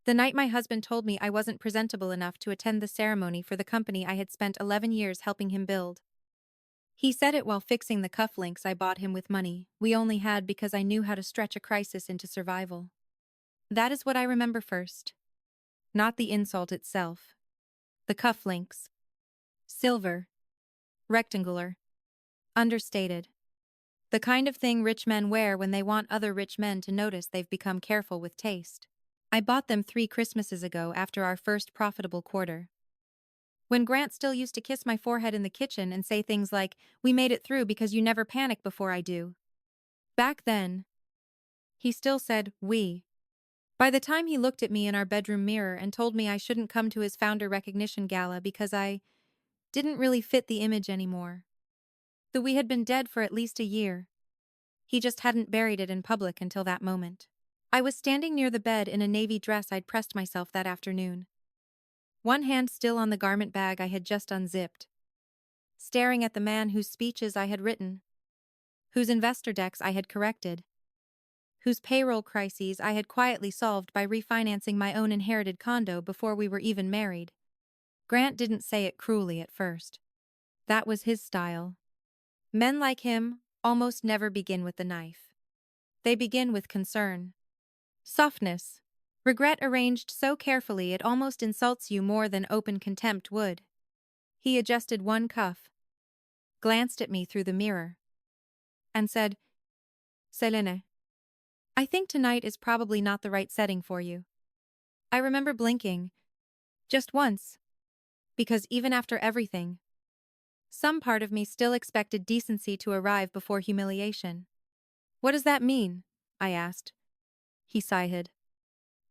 The night my husband told me I wasn't presentable enough to attend the ceremony for the company I had spent 11 years helping him build. He said it while fixing the cufflinks I bought him with money we only had because I knew how to stretch a crisis into survival. That is what I remember first. Not the insult itself. The cufflinks. Silver. Rectangular. Understated. The kind of thing rich men wear when they want other rich men to notice they've become careful with taste. I bought them 3 Christmases ago after our first profitable quarter. When Grant still used to kiss my forehead in the kitchen and say things like, "We made it through because you never panic before I do." Back then, he still said, "we." By the time he looked at me in our bedroom mirror and told me I shouldn't come to his founder recognition gala because I didn't really fit the image anymore. That we had been dead for at least a year. He just hadn't buried it in public until that moment. I was standing near the bed in a navy dress I'd pressed myself that afternoon. One hand still on the garment bag I had just unzipped. Staring at the man whose speeches I had written. Whose investor decks I had corrected. Whose payroll crises I had quietly solved by refinancing my own inherited condo before we were even married. Grant didn't say it cruelly at first. That was his style. Men like him almost never begin with the knife. They begin with concern. Softness. Regret arranged so carefully it almost insults you more than open contempt would. He adjusted one cuff, glanced at me through the mirror, and said, "Selene, I think tonight is probably not the right setting for you." I remember blinking. Just once. Because even after everything, some part of me still expected decency to arrive before humiliation. "What does that mean?" I asked. He sighed.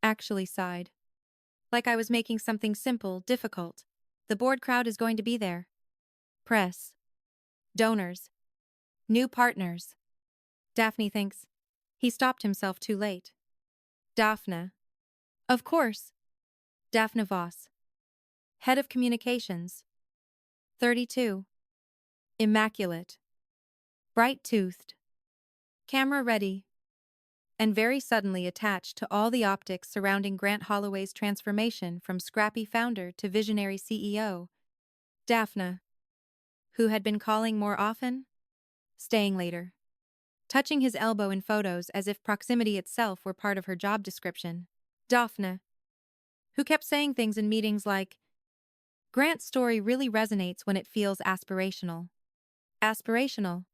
Actually sighed. Like I was making something simple difficult. "The board crowd is going to be there. Press. Donors. New partners. Daphne thinks." He stopped himself too late. "Daphne. Of course. Daphne Voss. Head of Communications. 32. Immaculate. Bright-toothed. Camera ready. And very suddenly attached to all the optics surrounding Grant Holloway's transformation from scrappy founder to visionary CEO. Daphne. Who had been calling more often? Staying later. Touching his elbow in photos as if proximity itself were part of her job description. Daphne. Who kept saying things in meetings like, "Grant's story really resonates when it feels aspirational." Aspirational.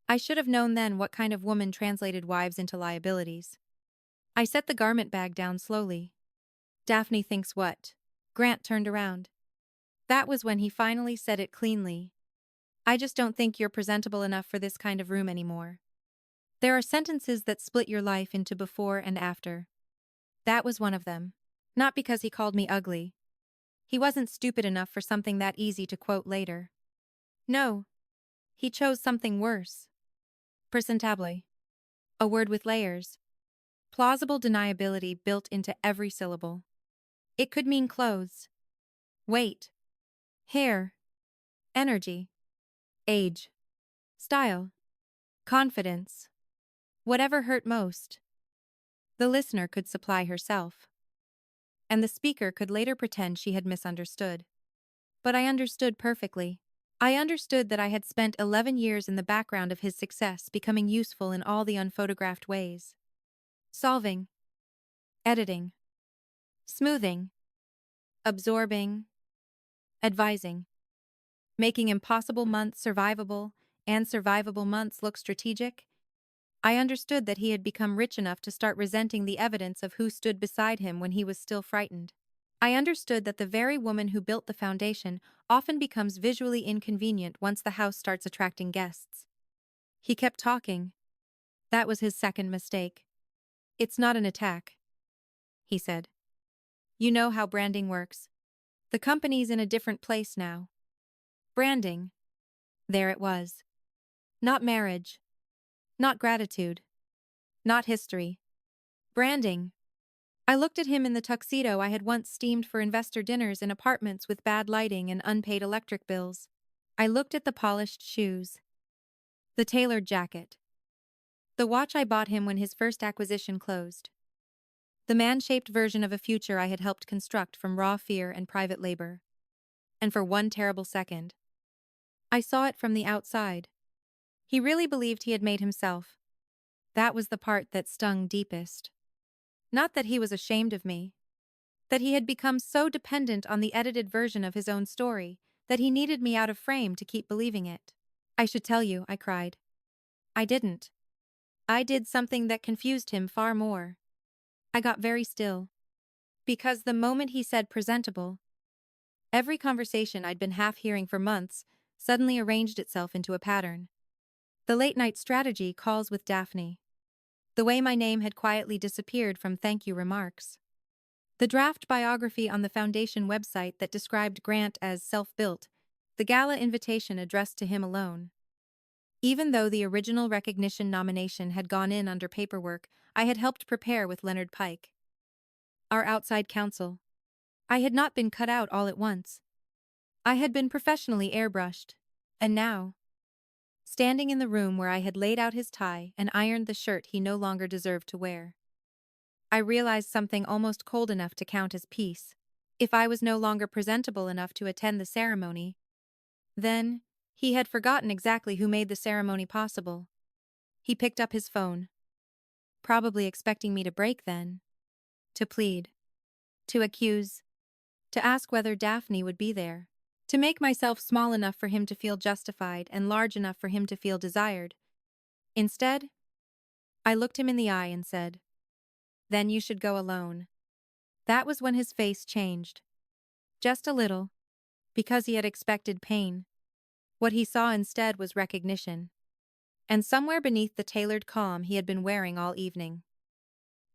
I should have known then what kind of woman translated wives into liabilities. I set the garment bag down slowly. "Daphne thinks what?" Grant turned around. That was when he finally said it cleanly. "I just don't think you're presentable enough for this kind of room anymore." There are sentences that split your life into before and after. That was one of them. Not because he called me ugly. He wasn't stupid enough for something that easy to quote later. No. He chose something worse. Presentable. A word with layers. Plausible deniability built into every syllable. It could mean clothes. Weight. Hair. Energy. Age. Style. Confidence. Whatever hurt most. The listener could supply herself. And the speaker could later pretend she had misunderstood. But I understood perfectly. I understood that I had spent 11 years in the background of his success, becoming useful in all the unphotographed ways. Solving. Editing. Smoothing. Absorbing. Advising. Making impossible months survivable and survivable months look strategic. I understood that he had become rich enough to start resenting the evidence of who stood beside him when he was still frightened. I understood that the very woman who built the foundation often becomes visually inconvenient once the house starts attracting guests. He kept talking. That was his second mistake. "It's not an attack," he said. "You know how branding works. The company's in a different place now. Branding. There it was. Not marriage. Not gratitude. Not history. Branding." I looked at him in the tuxedo I had once steamed for investor dinners in apartments with bad lighting and unpaid electric bills. I looked at the polished shoes. The tailored jacket. The watch I bought him when his first acquisition closed. The man-shaped version of a future I had helped construct from raw fear and private labor. And for one terrible second, I saw it from the outside. He really believed he had made himself. That was the part that stung deepest. Not that he was ashamed of me. That he had become so dependent on the edited version of his own story that he needed me out of frame to keep believing it. I should tell you, I cried. I didn't. I did something that confused him far more. I got very still. Because the moment he said presentable, every conversation I'd been half hearing for months suddenly arranged itself into a pattern. The late-night strategy calls with Daphne. The way my name had quietly disappeared from thank you remarks. The draft biography on the Foundation website that described Grant as self-built, the gala invitation addressed to him alone. Even though the original recognition nomination had gone in under paperwork I had helped prepare with Leonard Pike, our outside counsel, I had not been cut out all at once. I had been professionally airbrushed. And now, standing in the room where I had laid out his tie and ironed the shirt he no longer deserved to wear, I realized something almost cold enough to count as peace. If I was no longer presentable enough to attend the ceremony, then he had forgotten exactly who made the ceremony possible. He picked up his phone, probably expecting me to break then, to plead, to accuse, to ask whether Daphne would be there, to make myself small enough for him to feel justified and large enough for him to feel desired. Instead, I looked him in the eye and said, "Then you should go alone." That was when his face changed. Just a little, because he had expected pain. What he saw instead was recognition. And somewhere beneath the tailored calm he had been wearing all evening,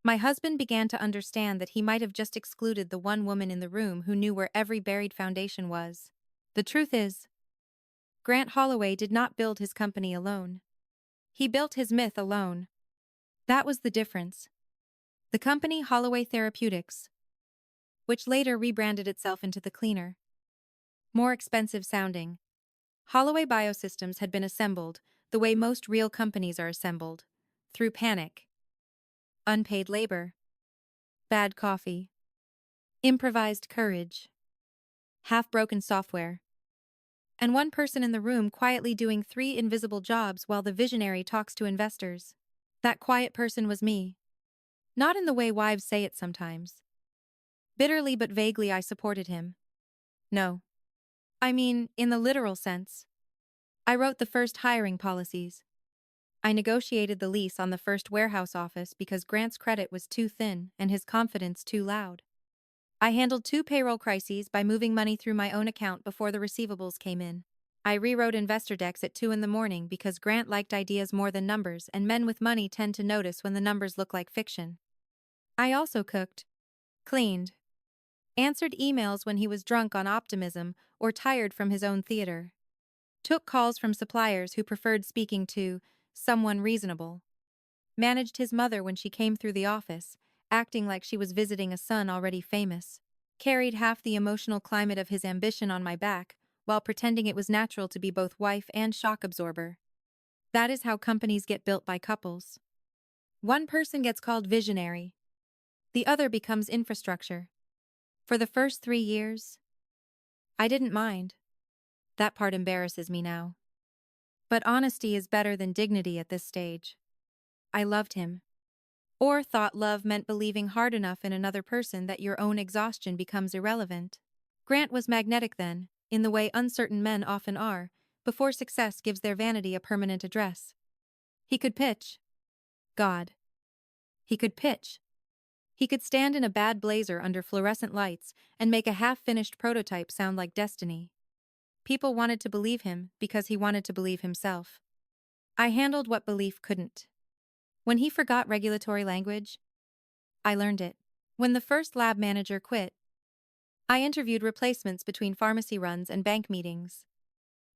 my husband began to understand that he might have just excluded the one woman in the room who knew where every buried foundation was. The truth is, Grant Holloway did not build his company alone. He built his myth alone. That was the difference. The company Holloway Therapeutics, which later rebranded itself into the cleaner, more expensive sounding, Holloway Biosystems, had been assembled the way most real companies are assembled, through panic, unpaid labor, bad coffee, improvised courage, half-broken software, and one person in the room quietly doing 3 invisible jobs while the visionary talks to investors. That quiet person was me. Not in the way wives say it sometimes. Bitterly but vaguely I supported him. No. I mean, in the literal sense. I wrote the first hiring policies. I negotiated the lease on the first warehouse office because Grant's credit was too thin and his confidence too loud. I handled 2 payroll crises by moving money through my own account before the receivables came in. I rewrote investor decks at 2 in the morning because Grant liked ideas more than numbers, and men with money tend to notice when the numbers look like fiction. I also cooked, cleaned, answered emails when he was drunk on optimism or tired from his own theater, took calls from suppliers who preferred speaking to someone reasonable, managed his mother when she came through the office, acting like she was visiting a son already famous, carried half the emotional climate of his ambition on my back while pretending it was natural to be both wife and shock absorber. That is how companies get built by couples. One person gets called visionary. The other becomes infrastructure. For the first 3 years, I didn't mind. That part embarrasses me now. But honesty is better than dignity at this stage. I loved him. Or thought love meant believing hard enough in another person that your own exhaustion becomes irrelevant. Grant was magnetic then, in the way uncertain men often are, before success gives their vanity a permanent address. He could pitch. God. He could pitch. He could stand in a bad blazer under fluorescent lights and make a half-finished prototype sound like destiny. People wanted to believe him because he wanted to believe himself. I handled what belief couldn't. When he forgot regulatory language, I learned it. When the first lab manager quit, I interviewed replacements between pharmacy runs and bank meetings.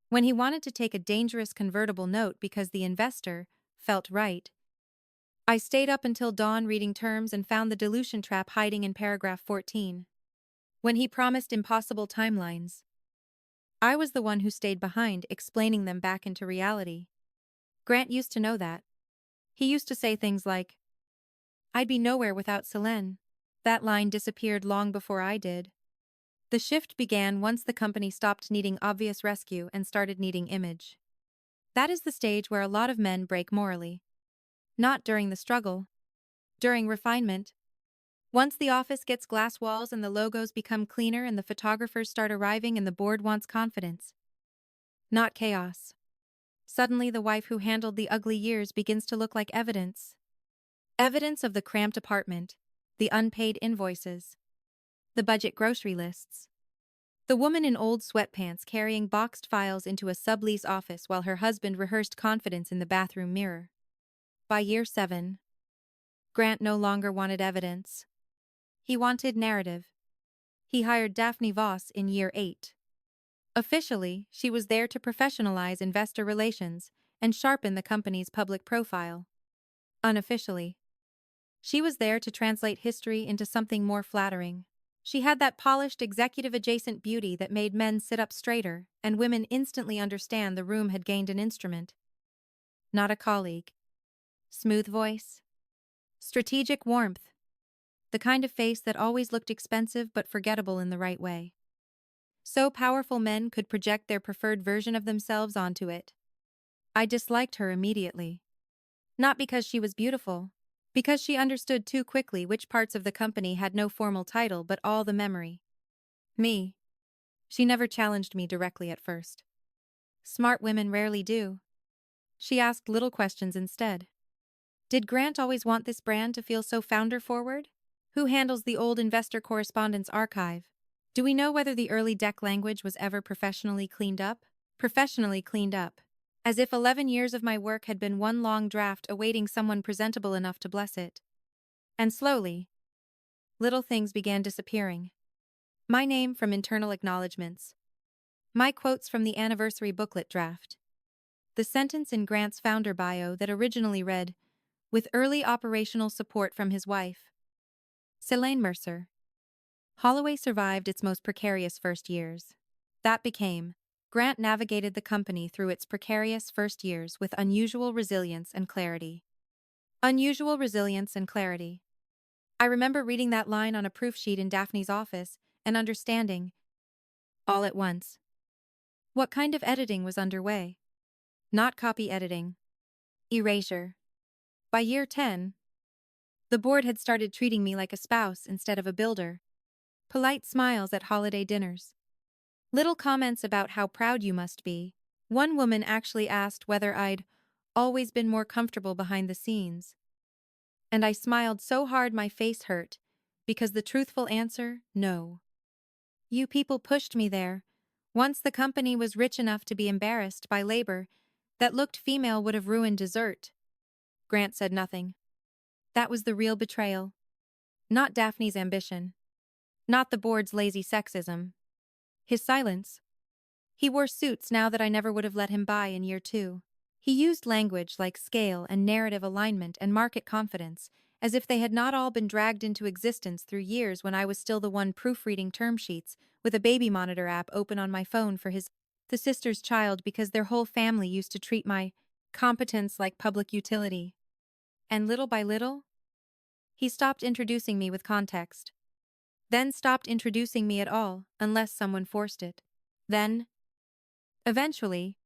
When he wanted to take a dangerous convertible note because the investor felt right, I stayed up until dawn reading terms and found the dilution trap hiding in paragraph 14. When he promised impossible timelines, I was the one who stayed behind, explaining them back into reality. Grant used to know that. He used to say things like, "I'd be nowhere without Selene," That line disappeared long before I did. The shift began once the company stopped needing obvious rescue and started needing image. That is the stage where a lot of men break morally. Not during the struggle. During refinement. Once the office gets glass walls and the logos become cleaner and the photographers start arriving and the board wants confidence. Not chaos. Suddenly the wife who handled the ugly years begins to look like evidence. Evidence of the cramped apartment, the unpaid invoices, the budget grocery lists. The woman in old sweatpants carrying boxed files into a sublease office while her husband rehearsed confidence in the bathroom mirror. By year 7, Grant no longer wanted evidence. He wanted narrative. He hired Daphne Voss in year 8. Officially, she was there to professionalize investor relations and sharpen the company's public profile. Unofficially, she was there to translate history into something more flattering. She had that polished executive-adjacent beauty that made men sit up straighter and women instantly understand the room had gained an instrument. Not a colleague. Smooth voice. Strategic warmth. The kind of face that always looked expensive but forgettable in the right way. So powerful men could project their preferred version of themselves onto it. I disliked her immediately. Not because she was beautiful. Because she understood too quickly which parts of the company had no formal title but all the memory. Me. She never challenged me directly at first. Smart women rarely do. She asked little questions instead. Did Grant always want this brand to feel so founder-forward? Who handles the old investor correspondence archive? Do we know whether the early deck language was ever professionally cleaned up? Professionally cleaned up. As if 11 years of my work had been one long draft awaiting someone presentable enough to bless it. And slowly, little things began disappearing. My name from internal acknowledgments. My quotes from the anniversary booklet draft. The sentence in Grant's founder bio that originally read, "With early operational support from his wife, Selene Mercer." Holloway survived its most precarious first years. That became, Grant navigated the company through its precarious first years with unusual resilience and clarity. Unusual resilience and clarity. I remember reading that line on a proof sheet in Daphne's office and understanding, all at once, what kind of editing was underway. Not copy editing. Erasure. By year 10, the board had started treating me like a spouse instead of a builder. Polite smiles at holiday dinners. Little comments about how proud you must be. One woman actually asked whether I'd always been more comfortable behind the scenes. And I smiled so hard my face hurt, because the truthful answer, no. You people pushed me there. Once the company was rich enough to be embarrassed by labor that looked female would have ruined dessert. Grant said nothing. That was the real betrayal. Not Daphne's ambition. Not the board's lazy sexism. His silence. He wore suits now that I never would have let him buy in year 2. He used language like scale and narrative alignment and market confidence, as if they had not all been dragged into existence through years when I was still the one proofreading term sheets with a baby monitor app open on my phone for the sister's child because their whole family used to treat my competence like public utility. And little by little, he stopped introducing me with context. Then stopped introducing me at all, unless someone forced it. Then, eventually,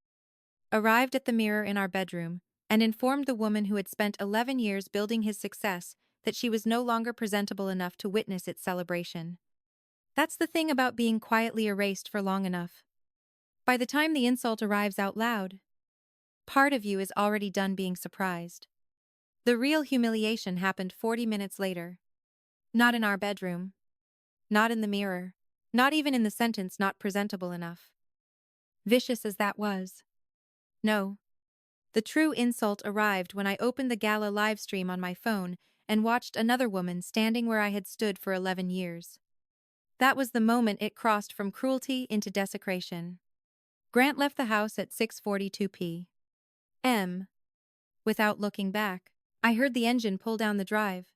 arrived at the mirror in our bedroom and informed the woman who had spent 11 years building his success that she was no longer presentable enough to witness its celebration. That's the thing about being quietly erased for long enough. By the time the insult arrives out loud, part of you is already done being surprised. The real humiliation happened 40 minutes later. Not in our bedroom. Not in the mirror. Not even in the sentence "not presentable enough." Vicious as that was. No. The true insult arrived when I opened the Gala livestream on my phone and watched another woman standing where I had stood for 11 years. That was the moment it crossed from cruelty into desecration. Grant left the house at 6:42 p.m. Without looking back, I heard the engine pull down the drive.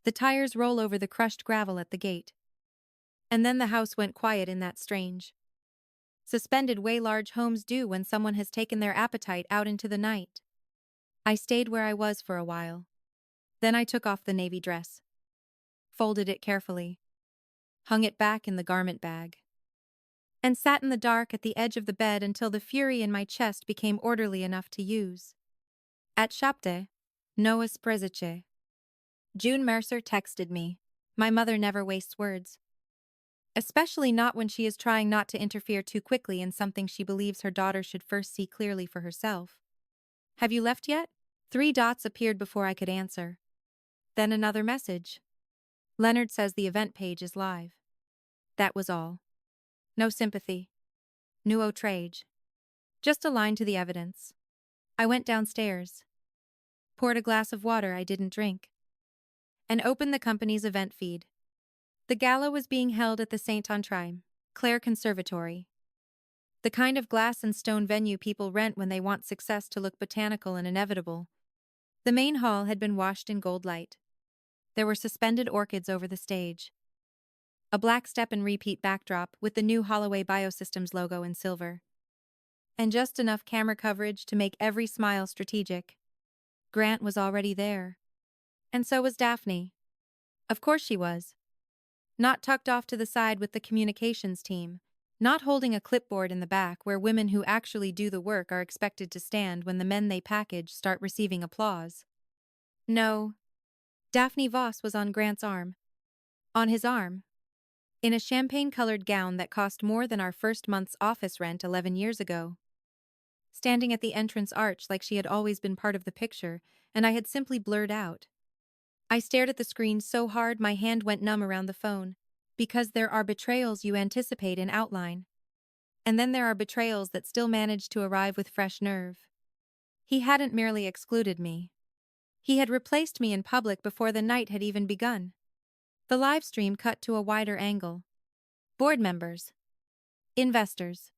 The tires roll over the crushed gravel at the gate. And then the house went quiet in that strange, suspended way large homes do when someone has taken their appetite out into the night. I stayed where I was for a while. Then I took off the navy dress. folded it carefully, hung it back in the garment bag, and sat in the dark at the edge of the bed until the fury in my chest became orderly enough to use. At Shapte, Noah's Prezice. June Mercer texted me. My mother never wastes words. Especially not when she is trying not to interfere too quickly in something she believes her daughter should first see clearly for herself. Have you left yet? 3 dots appeared before I could answer. Then another message. Leonard says the event page is live. That was all. No sympathy. No outrage. Just a line to the evidence. I went downstairs, poured a glass of water I didn't drink, and opened the company's event feed. The gala was being held at the Saint Antrime, Clare Conservatory. The kind of glass and stone venue people rent when they want success to look botanical and inevitable. The main hall had been washed in gold light. There were suspended orchids over the stage. A black step and repeat backdrop with the new Holloway Biosystems logo in silver. And just enough camera coverage to make every smile strategic. Grant was already there. And so was Daphne. Of course she was. Not tucked off to the side with the communications team, not holding a clipboard in the back where women who actually do the work are expected to stand when the men they package start receiving applause. No. Daphne Voss was on Grant's arm. On his arm. In a champagne-colored gown that cost more than our first month's office rent 11 years ago. Standing at the entrance arch like she had always been part of the picture, and I had simply blurred out. I stared at the screen so hard my hand went numb around the phone, because there are betrayals you anticipate in outline. And then there are betrayals that still manage to arrive with fresh nerve. He hadn't merely excluded me. He had replaced me in public before the night had even begun. The live stream cut to a wider angle. Board members. Investors.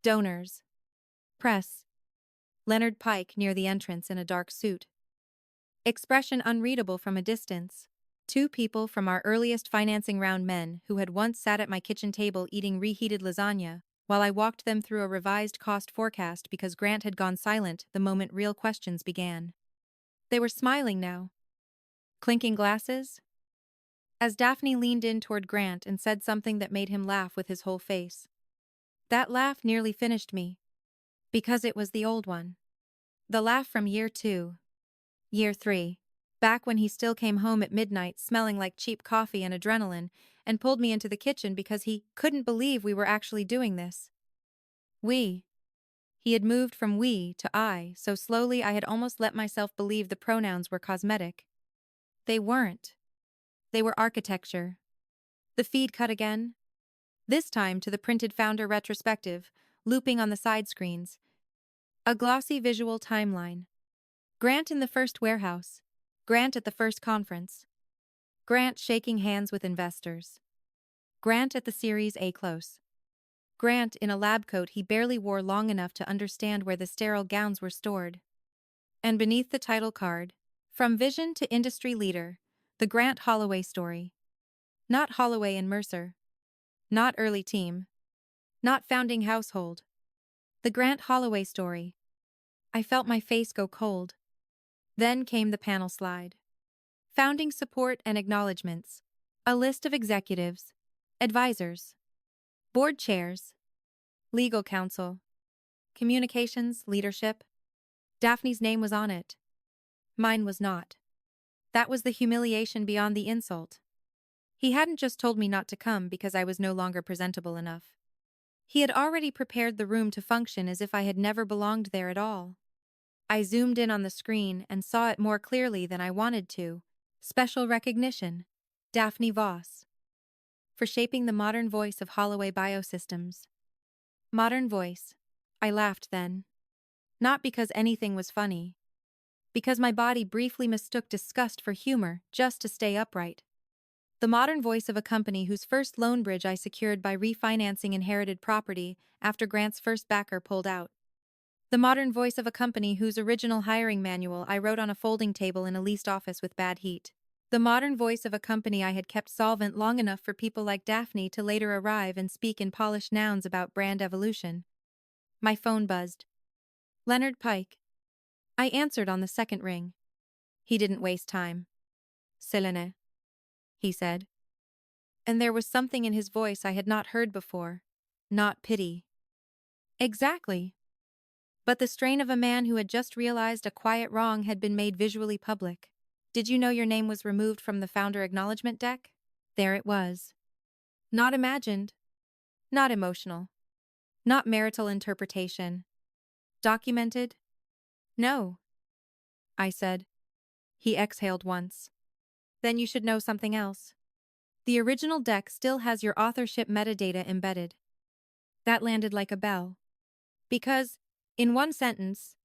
Donors. Press. Leonard Pike near the entrance in a dark suit. Expression unreadable from a distance. 2 people from our earliest financing round men who had once sat at my kitchen table eating reheated lasagna while I walked them through a revised cost forecast because Grant had gone silent the moment real questions began. They were smiling now. Clinking glasses? As Daphne leaned in toward Grant and said something that made him laugh with his whole face. That laugh nearly finished me. Because it was the old one. The laugh from year 2. Year 3. Back when he still came home at midnight smelling like cheap coffee and adrenaline and pulled me into the kitchen because he couldn't believe we were actually doing this. We. He had moved from we to I so slowly I had almost let myself believe the pronouns were cosmetic. They weren't. They were architecture. The feed cut again. This time to the printed founder retrospective, looping on the side screens. A glossy visual timeline. Grant in the first warehouse. Grant at the first conference. Grant shaking hands with investors. Grant at the Series A close. Grant in a lab coat he barely wore long enough to understand where the sterile gowns were stored. And beneath the title card, From Vision to Industry Leader, the Grant Holloway story. Not Holloway and Mercer. Not early team. Not founding household. The Grant Holloway story. I felt my face go cold. Then came the panel slide. Founding support and acknowledgements. A list of executives, advisors, board chairs, legal counsel, communications, leadership. Daphne's name was on it. Mine was not. That was the humiliation beyond the insult. He hadn't just told me not to come because I was no longer presentable enough. He had already prepared the room to function as if I had never belonged there at all. I zoomed in on the screen and saw it more clearly than I wanted to. Special recognition. Daphne Voss. For shaping the modern voice of Holloway Biosystems. Modern voice. I laughed then. Not because anything was funny. Because my body briefly mistook disgust for humor just to stay upright. The modern voice of a company whose first loan bridge I secured by refinancing inherited property after Grant's first backer pulled out. The modern voice of a company whose original hiring manual I wrote on a folding table in a leased office with bad heat. The modern voice of a company I had kept solvent long enough for people like Daphne to later arrive and speak in polished nouns about brand evolution. My phone buzzed. Leonard Pike. I answered on the second ring. He didn't waste time. Selene. he said. And there was something in his voice I had not heard before. Not pity. Exactly. But the strain of a man who had just realized a quiet wrong had been made visually public. Did you know your name was removed from the founder acknowledgement deck? There it was. Not imagined. Not emotional. Not marital interpretation. Documented? No, I said. He exhaled once. Then you should know something else. The original deck still has your authorship metadata embedded. That landed like a bell. Because, in one sentence,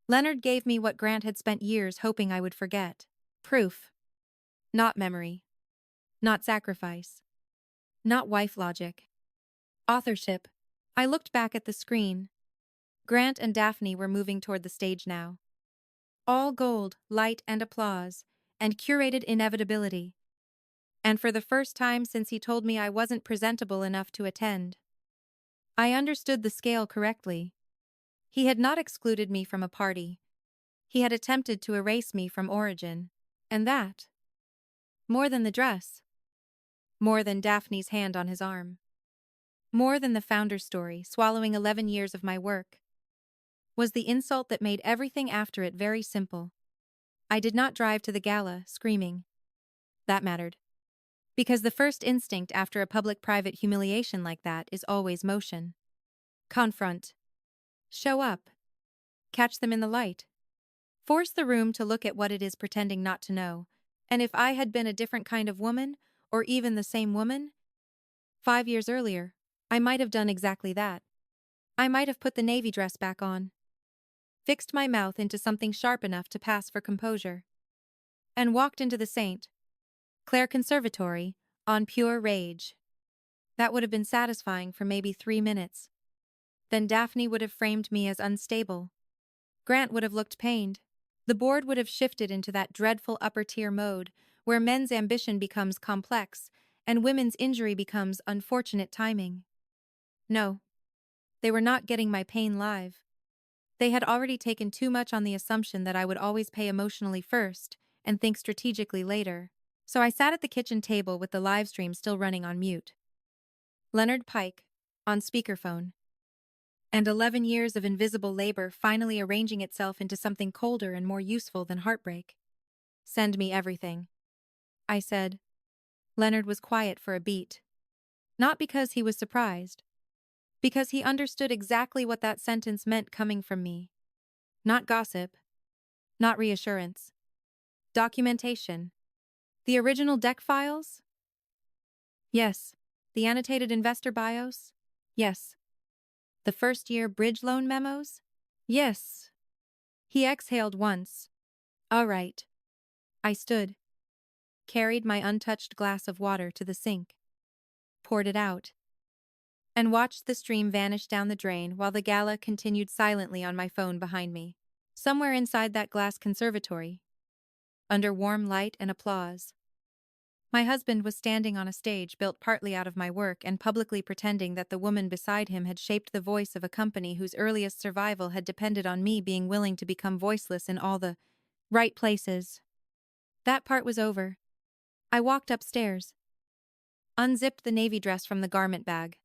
Leonard gave me what Grant had spent years hoping I would forget. Proof. Not memory. Not sacrifice. Not wife logic. Authorship. I looked back at the screen. Grant and Daphne were moving toward the stage now. All gold, light and applause, and curated inevitability. And for the first time since he told me I wasn't presentable enough to attend, I understood the scale correctly. He had not excluded me from a party. He had attempted to erase me from origin. And that, more than the dress, more than Daphne's hand on his arm, more than the founder's story swallowing 11 years of my work, was the insult that made everything after it very simple. I did not drive to the gala, screaming. That mattered. Because the first instinct after a public-private humiliation like that is always motion. Confront. Show up. Catch them in the light. Force the room to look at what it is pretending not to know. And if I had been a different kind of woman, or even the same woman, 5 years earlier, I might have done exactly that. I might have put the navy dress back on, fixed my mouth into something sharp enough to pass for composure, and walked into the St. Clair Conservatory on pure rage. That would have been satisfying for maybe 3 minutes. Then Daphne would have framed me as unstable. Grant would have looked pained. The board would have shifted into that dreadful upper-tier mode where men's ambition becomes complex and women's injury becomes unfortunate timing. No, they were not getting my pain live. They had already taken too much on the assumption that I would always pay emotionally first and think strategically later. So I sat at the kitchen table with the live stream still running on mute. Leonard Pike, on speakerphone. And 11 years of invisible labor finally arranging itself into something colder and more useful than heartbreak. Send me everything, I said. Leonard was quiet for a beat. Not because he was surprised. Because he understood exactly what that sentence meant coming from me. Not gossip. Not reassurance. Documentation. The original deck files? Yes. The annotated investor bios? Yes. The first-year bridge loan memos? Yes. He exhaled once. All right. I stood, carried my untouched glass of water to the sink, poured it out, and watched the stream vanish down the drain while the gala continued silently on my phone behind me. Somewhere inside that glass conservatory, under warm light and applause, my husband was standing on a stage built partly out of my work and publicly pretending that the woman beside him had shaped the voice of a company whose earliest survival had depended on me being willing to become voiceless in all the right places. That part was over. I walked upstairs, unzipped the navy dress from the garment bag,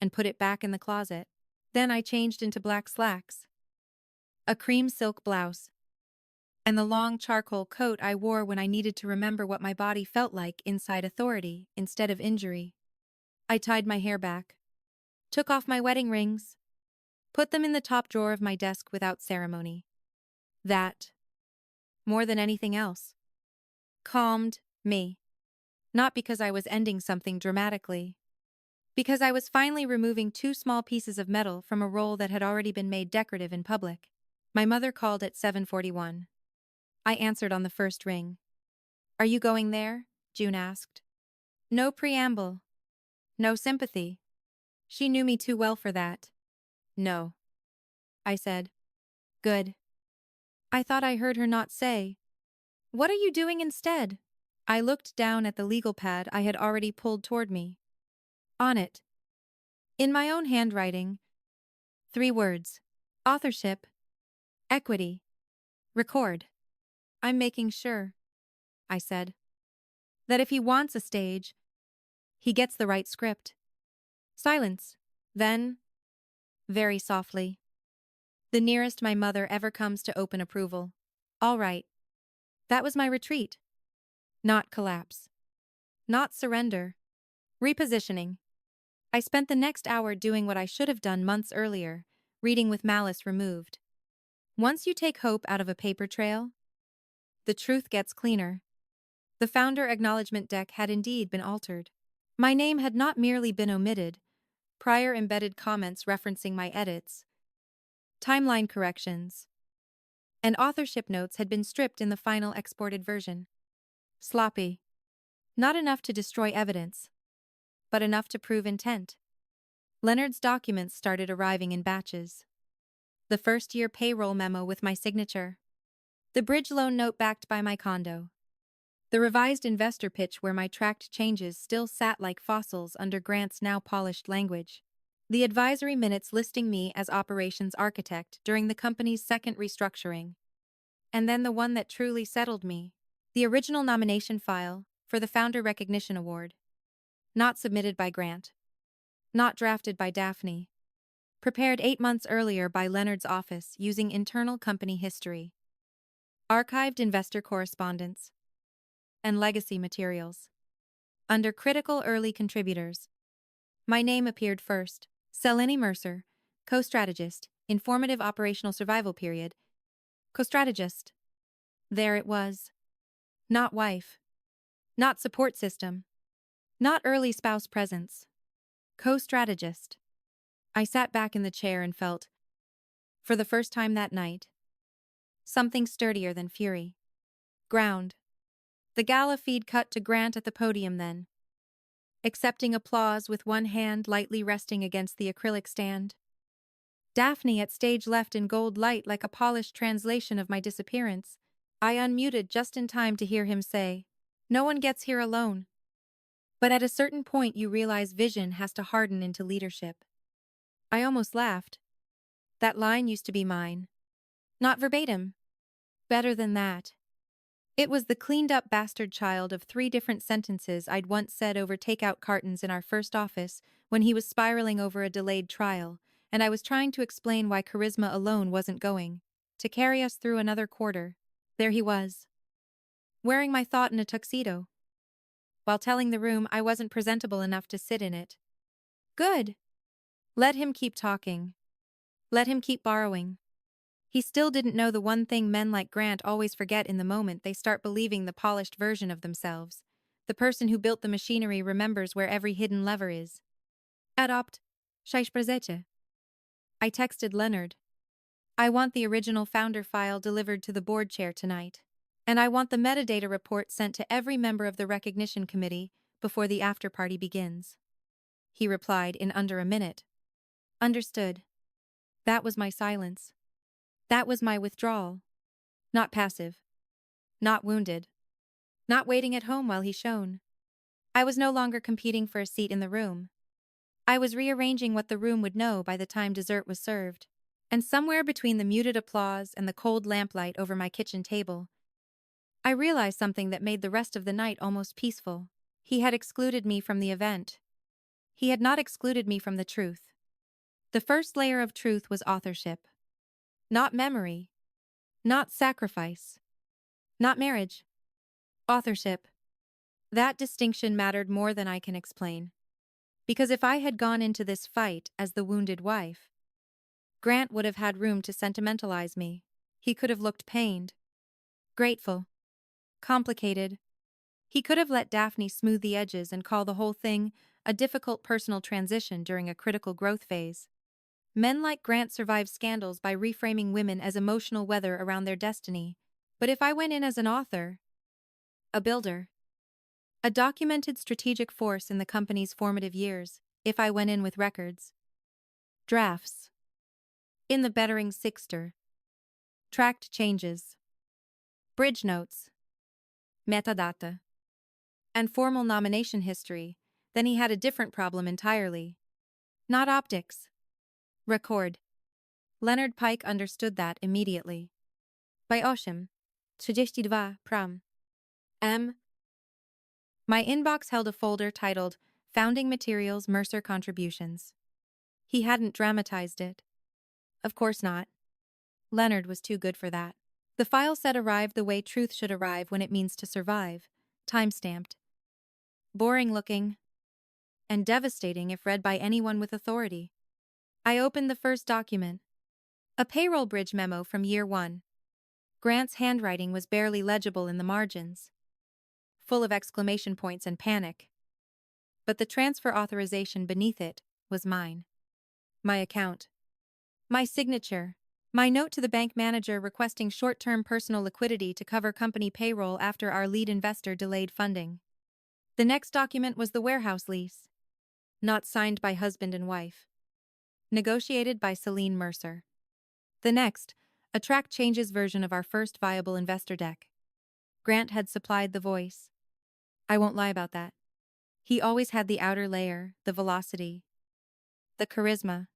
and put it back in the closet. Then I changed into black slacks, a cream silk blouse, and the long charcoal coat I wore when I needed to remember what my body felt like inside authority instead of injury. I tied my hair back, took off my wedding rings, put them in the top drawer of my desk without ceremony. That, more than anything else, calmed me. Not because I was ending something dramatically. Because I was finally removing 2 small pieces of metal from a roll that had already been made decorative in public. My mother called at 7:41. I answered on the first ring. Are you going there? June asked. No preamble. No sympathy. She knew me too well for that. No, I said. Good. I thought I heard her not say, what are you doing instead? I looked down at the legal pad I had already pulled toward me. On it, in my own handwriting, 3 words. Authorship. Equity. Record. I'm making sure, I said. That if he wants a stage, he gets the right script. Silence. Then, very softly, the nearest my mother ever comes to open approval. All right. That was my retreat. Not collapse. Not surrender. Repositioning. I spent the next hour doing what I should have done months earlier, reading with malice removed. Once you take hope out of a paper trail, the truth gets cleaner. The founder acknowledgement deck had indeed been altered. My name had not merely been omitted, prior embedded comments referencing my edits, timeline corrections, and authorship notes had been stripped in the final exported version. Sloppy. Not enough to destroy evidence, but enough to prove intent. Leonard's documents started arriving in batches. The first-year payroll memo with my signature. The bridge loan note backed by my condo. The revised investor pitch where my tracked changes still sat like fossils under Grant's now polished language. The advisory minutes listing me as operations architect during the company's second restructuring. And then the one that truly settled me. The original nomination file for the Founder Recognition Award. Not submitted by Grant. Not drafted by Daphne. Prepared 8 months earlier by Leonard's office using internal company history. Archived investor correspondence. And legacy materials. Under critical early contributors. My name appeared first. Selene Mercer, co-strategist, informative operational survival period. Co-strategist. There it was. Not wife. Not support system. Not early spouse presence. Co-strategist. I sat back in the chair and felt, for the first time that night, something sturdier than fury. Ground. The Gala feed cut to Grant at the podium then, accepting applause with one hand lightly resting against the acrylic stand. Daphne at stage left in gold light like a polished translation of my disappearance. I unmuted just in time to hear him say, "No one gets here alone." But at a certain point you realize vision has to harden into leadership. I almost laughed. That line used to be mine. Not verbatim. Better than that. It was the cleaned-up bastard child of 3 different sentences I'd once said over takeout cartons in our first office when he was spiraling over a delayed trial, and I was trying to explain why charisma alone wasn't going to carry us through another quarter. There he was, wearing my thought in a tuxedo, while telling the room I wasn't presentable enough to sit in it. Good. Let him keep talking. Let him keep borrowing. He still didn't know the one thing men like Grant always forget in the moment they start believing the polished version of themselves. The person who built the machinery remembers where every hidden lever is. Adopt. Szejbrezecie. I texted Leonard. I want the original founder file delivered to the board chair tonight. And I want the metadata report sent to every member of the recognition committee before the after-party begins. He replied in under a minute. Understood. That was my silence. That was my withdrawal. Not passive. Not wounded. Not waiting at home while he shone. I was no longer competing for a seat in the room. I was rearranging what the room would know by the time dessert was served. And somewhere between the muted applause and the cold lamplight over my kitchen table, I realized something that made the rest of the night almost peaceful. He had excluded me from the event. He had not excluded me from the truth. The first layer of truth was authorship. Not memory. Not sacrifice. Not marriage. Authorship. That distinction mattered more than I can explain. Because if I had gone into this fight as the wounded wife, Grant would have had room to sentimentalize me. He could have looked pained, grateful, complicated. He could have let Daphne smooth the edges and call the whole thing a difficult personal transition during a critical growth phase. Men like Grant survive scandals by reframing women as emotional weather around their destiny. But if I went in as an author, a builder, a documented strategic force in the company's formative years, if I went in with records, drafts, in the bettering sixter, tracked changes, bridge notes, metadata, and formal nomination history, then he had a different problem entirely. Not optics. Record. Leonard Pike understood that immediately. By 8, 32 pram. M. My inbox held a folder titled Founding Materials Mercer Contributions. He hadn't dramatized it. Of course not. Leonard was too good for that. The file said arrived the way truth should arrive when it means to survive. Time-stamped. Boring looking. And devastating if read by anyone with authority. I opened the first document. A payroll bridge memo from year 1. Grant's handwriting was barely legible in the margins, full of exclamation points and panic. But the transfer authorization beneath it was mine. My account. My signature. My note to the bank manager requesting short-term personal liquidity to cover company payroll after our lead investor delayed funding. The next document was the warehouse lease. Not signed by husband and wife. Negotiated by Celine Mercer. The next, a track changes version of our first viable investor deck. Grant had supplied the voice. I won't lie about that. He always had the outer layer, the velocity, the charisma,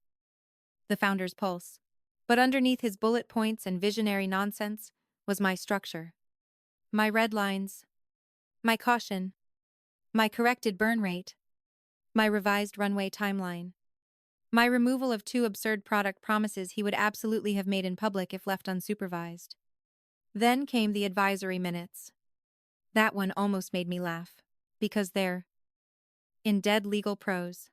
the founder's pulse. But underneath his bullet points and visionary nonsense was my structure. My red lines. My caution. My corrected burn rate. My revised runway timeline. My removal of 2 absurd product promises he would absolutely have made in public if left unsupervised. Then came the advisory minutes. That one almost made me laugh, because there, in dead legal prose,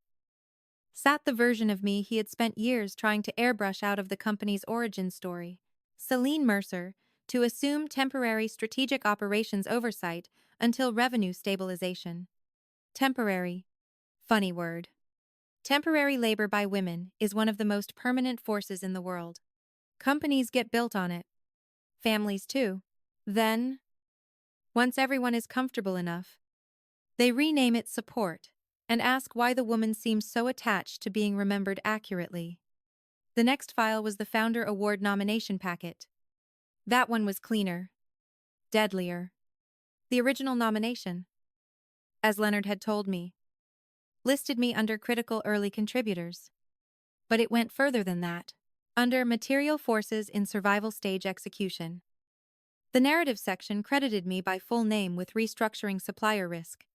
sat the version of me he had spent years trying to airbrush out of the company's origin story. Celine Mercer, to assume temporary strategic operations oversight until revenue stabilization. Temporary. Funny word. Temporary labor by women is one of the most permanent forces in the world. Companies get built on it. Families too. Then, once everyone is comfortable enough, they rename it support and ask why the woman seems so attached to being remembered accurately. The next file was the Founder Award nomination packet. That one was cleaner. Deadlier. The original nomination, as Leonard had told me, listed me under critical early contributors. But it went further than that, under material forces in survival stage execution. The narrative section credited me by full name with restructuring supplier risk,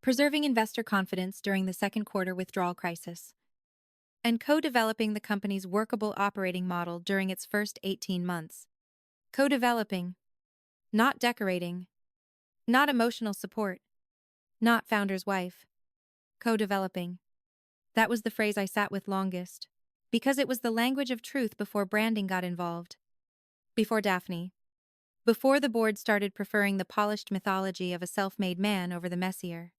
preserving investor confidence during the second quarter withdrawal crisis, and co-developing the company's workable operating model during its first 18 months. Co-developing, not decorating, not emotional support, not founder's wife. Co-developing. That was the phrase I sat with longest, because it was the language of truth before branding got involved. Before Daphne. Before the board started preferring the polished mythology of a self-made man over the messier,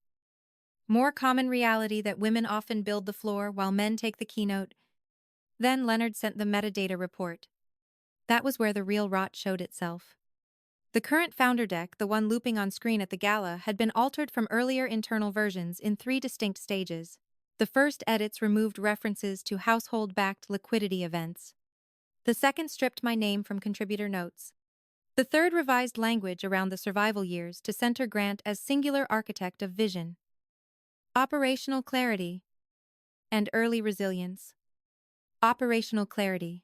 more common reality that women often build the floor while men take the keynote. Then Leonard sent the metadata report. That was where the real rot showed itself. The current founder deck, the one looping on screen at the Gala, had been altered from earlier internal versions in 3 distinct stages. The first edits removed references to household-backed liquidity events. The second stripped my name from contributor notes. The third revised language around the survival years to center Grant as singular architect of vision, operational clarity, and early resilience. Operational clarity.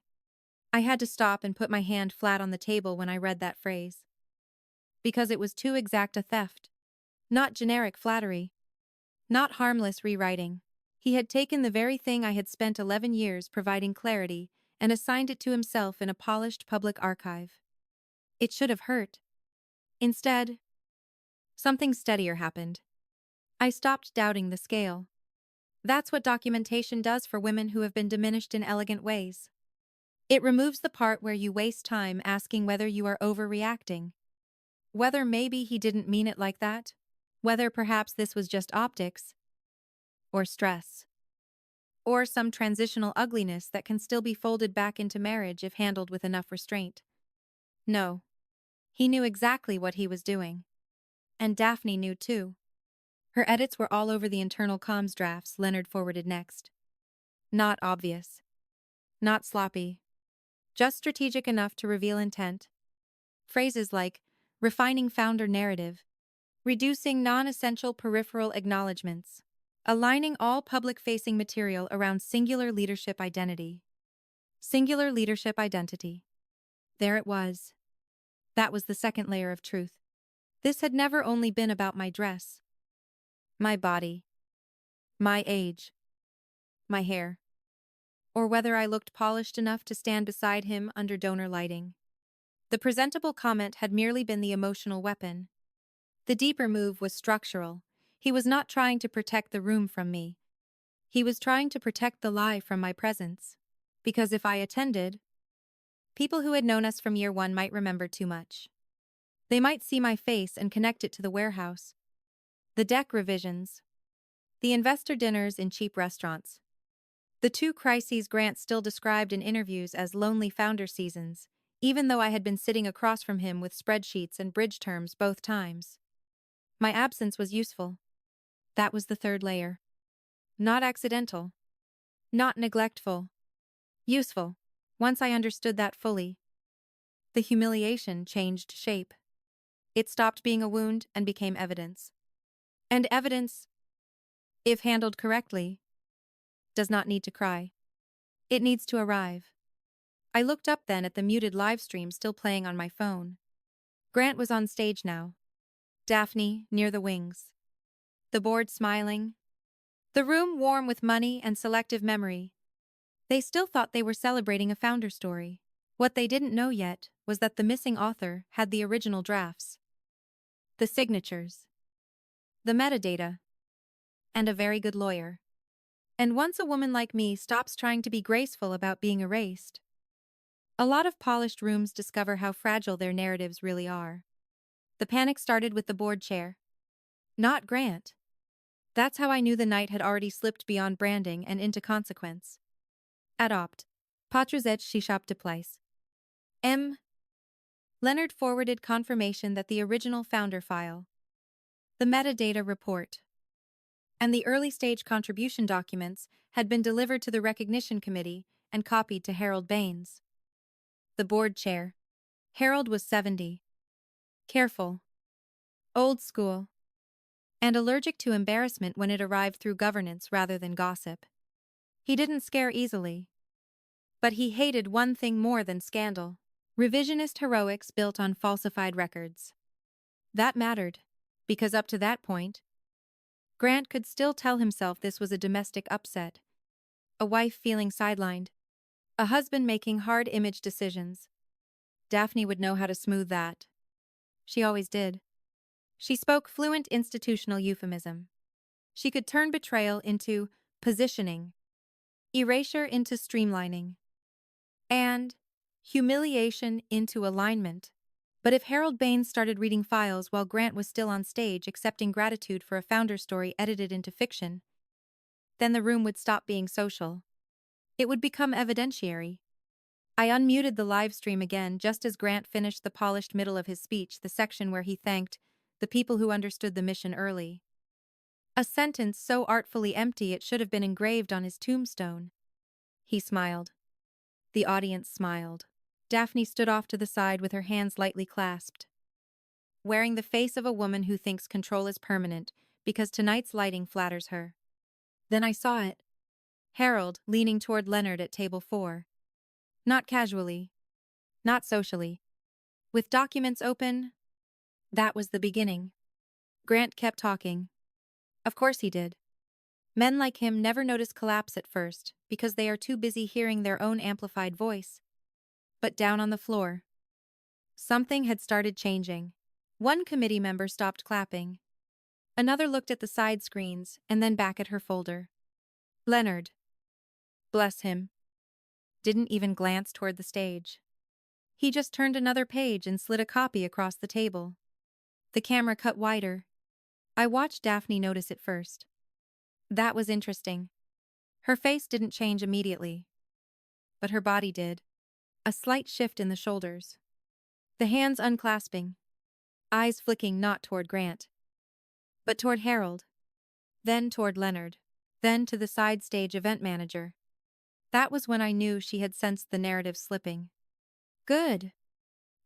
I had to stop and put my hand flat on the table when I read that phrase. Because it was too exact a theft. Not generic flattery. Not harmless rewriting. He had taken the very thing I had spent 11 years providing clarity and assigned it to himself in a polished public archive. It should have hurt. Instead, something steadier happened. I stopped doubting the scale. That's what documentation does for women who have been diminished in elegant ways. It removes the part where you waste time asking whether you are overreacting. Whether maybe he didn't mean it like that. Whether perhaps this was just optics. Or stress. Or some transitional ugliness that can still be folded back into marriage if handled with enough restraint. No. He knew exactly what he was doing. And Daphne knew too. Her edits were all over the internal comms drafts Leonard forwarded next. Not obvious. Not sloppy. Just strategic enough to reveal intent. Phrases like, refining founder narrative, reducing non-essential peripheral acknowledgments, aligning all public-facing material around singular leadership identity. Singular leadership identity. There it was. That was the second layer of truth. This had never only been about my dress. my body, my age, my hair, or whether I looked polished enough to stand beside him under donor lighting. The presentable comment had merely been the emotional weapon. The deeper move was structural. He was not trying to protect the room from me. He was trying to protect the lie from my presence. Because if I attended, people who had known us from year one might remember too much. They might see my face and connect it to the warehouse, the deck revisions, the investor dinners in cheap restaurants. The two crises Grant still described in interviews as lonely founder seasons, even though I had been sitting across from him with spreadsheets and bridge terms both times. My absence was useful. That was the third layer. Not accidental. Not neglectful. Useful. Once I understood that fully, the humiliation changed shape. It stopped being a wound and became evidence. And evidence, if handled correctly, does not need to cry. It needs to arrive. I looked up then at the muted live stream still playing on my phone. Grant was on stage now. Daphne, near the wings. The board smiling. The room warm with money and selective memory. They still thought they were celebrating a founder story. What they didn't know yet was that the missing author had the original drafts, the signatures, the metadata, and a very good lawyer. And once a woman like me stops trying to be graceful about being erased, a lot of polished rooms discover how fragile their narratives really are. The panic started with the board chair. Not Grant. That's how I knew the night had already slipped beyond branding and into consequence. Adopt. Patruzet Shishap de Place. M. Leonard forwarded confirmation that the original founder file, the metadata report, and the early-stage contribution documents had been delivered to the recognition committee and copied to Harold Baines, the board chair. Harold was 70. Careful. Old school. And allergic to embarrassment when it arrived through governance rather than gossip. He didn't scare easily. But he hated one thing more than scandal: revisionist heroics built on falsified records. That mattered, because up to that point, Grant could still tell himself this was a domestic upset. A wife feeling sidelined. A husband making hard image decisions. Daphne would know how to smooth that. She always did. She spoke fluent institutional euphemism. She could turn betrayal into positioning, erasure into streamlining, and humiliation into alignment. But if Harold Baines started reading files while Grant was still on stage accepting gratitude for a founder story edited into fiction, then the room would stop being social. It would become evidentiary. I unmuted the live stream again just as Grant finished the polished middle of his speech, the section where he thanked the people who understood the mission early. A sentence so artfully empty it should have been engraved on his tombstone. He smiled. The audience smiled. Daphne stood off to the side with her hands lightly clasped, wearing the face of a woman who thinks control is permanent because tonight's lighting flatters her. Then I saw it. Harold leaning toward Leonard at table 4. Not casually. Not socially. With documents open. That was the beginning. Grant kept talking. Of course he did. Men like him never notice collapse at first because they are too busy hearing their own amplified voice. But down on the floor, something had started changing. One committee member stopped clapping. Another looked at the side screens and then back at her folder. Leonard, bless him, didn't even glance toward the stage. He just turned another page and slid a copy across the table. The camera cut wider. I watched Daphne notice it first. That was interesting. Her face didn't change immediately, but her body did. A slight shift in the shoulders. The hands unclasping. Eyes flicking not toward Grant, but toward Harold. Then toward Leonard. Then to the side stage event manager. That was when I knew she had sensed the narrative slipping. Good.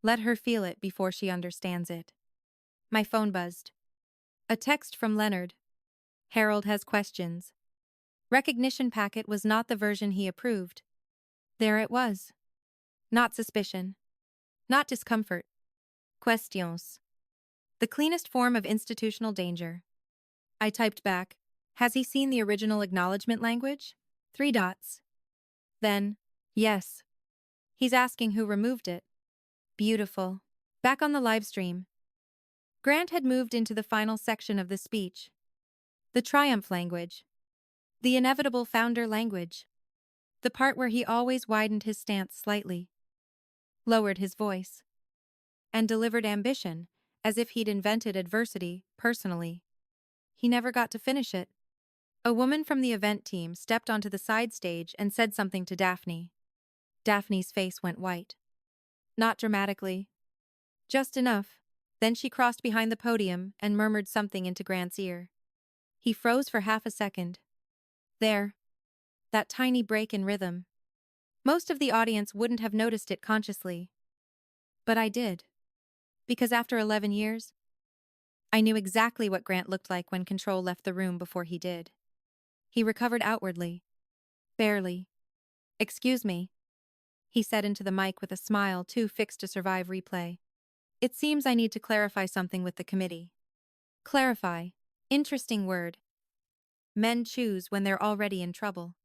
Let her feel it before she understands it. My phone buzzed. A text from Leonard. Harold has questions. Recognition packet was not the version he approved. There it was. Not suspicion. Not discomfort. Questions. The cleanest form of institutional danger. I typed back, "Has he seen the original acknowledgement language?" 3 dots. Then, "Yes. He's asking who removed it." Beautiful. Back on the live stream. Grant had moved into the final section of the speech. The triumph language. The inevitable founder language. The part where he always widened his stance slightly, lowered his voice, and delivered ambition, as if he'd invented adversity, personally. He never got to finish it. A woman from the event team stepped onto the side stage and said something to Daphne. Daphne's face went white. Not dramatically. Just enough. Then she crossed behind the podium and murmured something into Grant's ear. He froze for half a second. There. That tiny break in rhythm. Most of the audience wouldn't have noticed it consciously. But I did. Because after 11 years, I knew exactly what Grant looked like when control left the room before he did. He recovered outwardly. Barely. "Excuse me," he said into the mic with a smile too fixed to survive replay. "It seems I need to clarify something with the committee." Clarify. Interesting word. Men choose when they're already in trouble.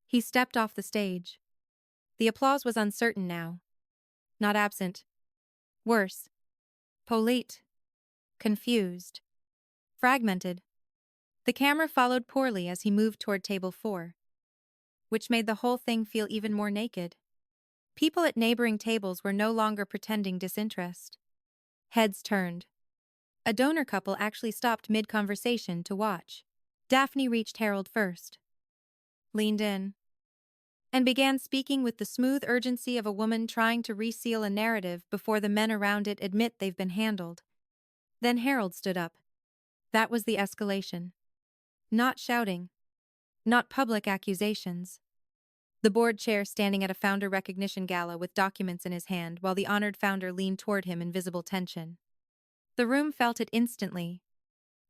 He stepped off the stage. The applause was uncertain now. Not absent. Worse. Polite. Confused. Fragmented. The camera followed poorly as he moved toward table 4, which made the whole thing feel even more naked. People at neighboring tables were no longer pretending disinterest. Heads turned. A donor couple actually stopped mid-conversation to watch. Daphne reached Harold first, leaned in, and began speaking with the smooth urgency of a woman trying to reseal a narrative before the men around it admit they've been handled. Then Harold stood up. That was the escalation. Not shouting. Not public accusations. The board chair standing at a founder recognition gala with documents in his hand while the honored founder leaned toward him in visible tension. The room felt it instantly.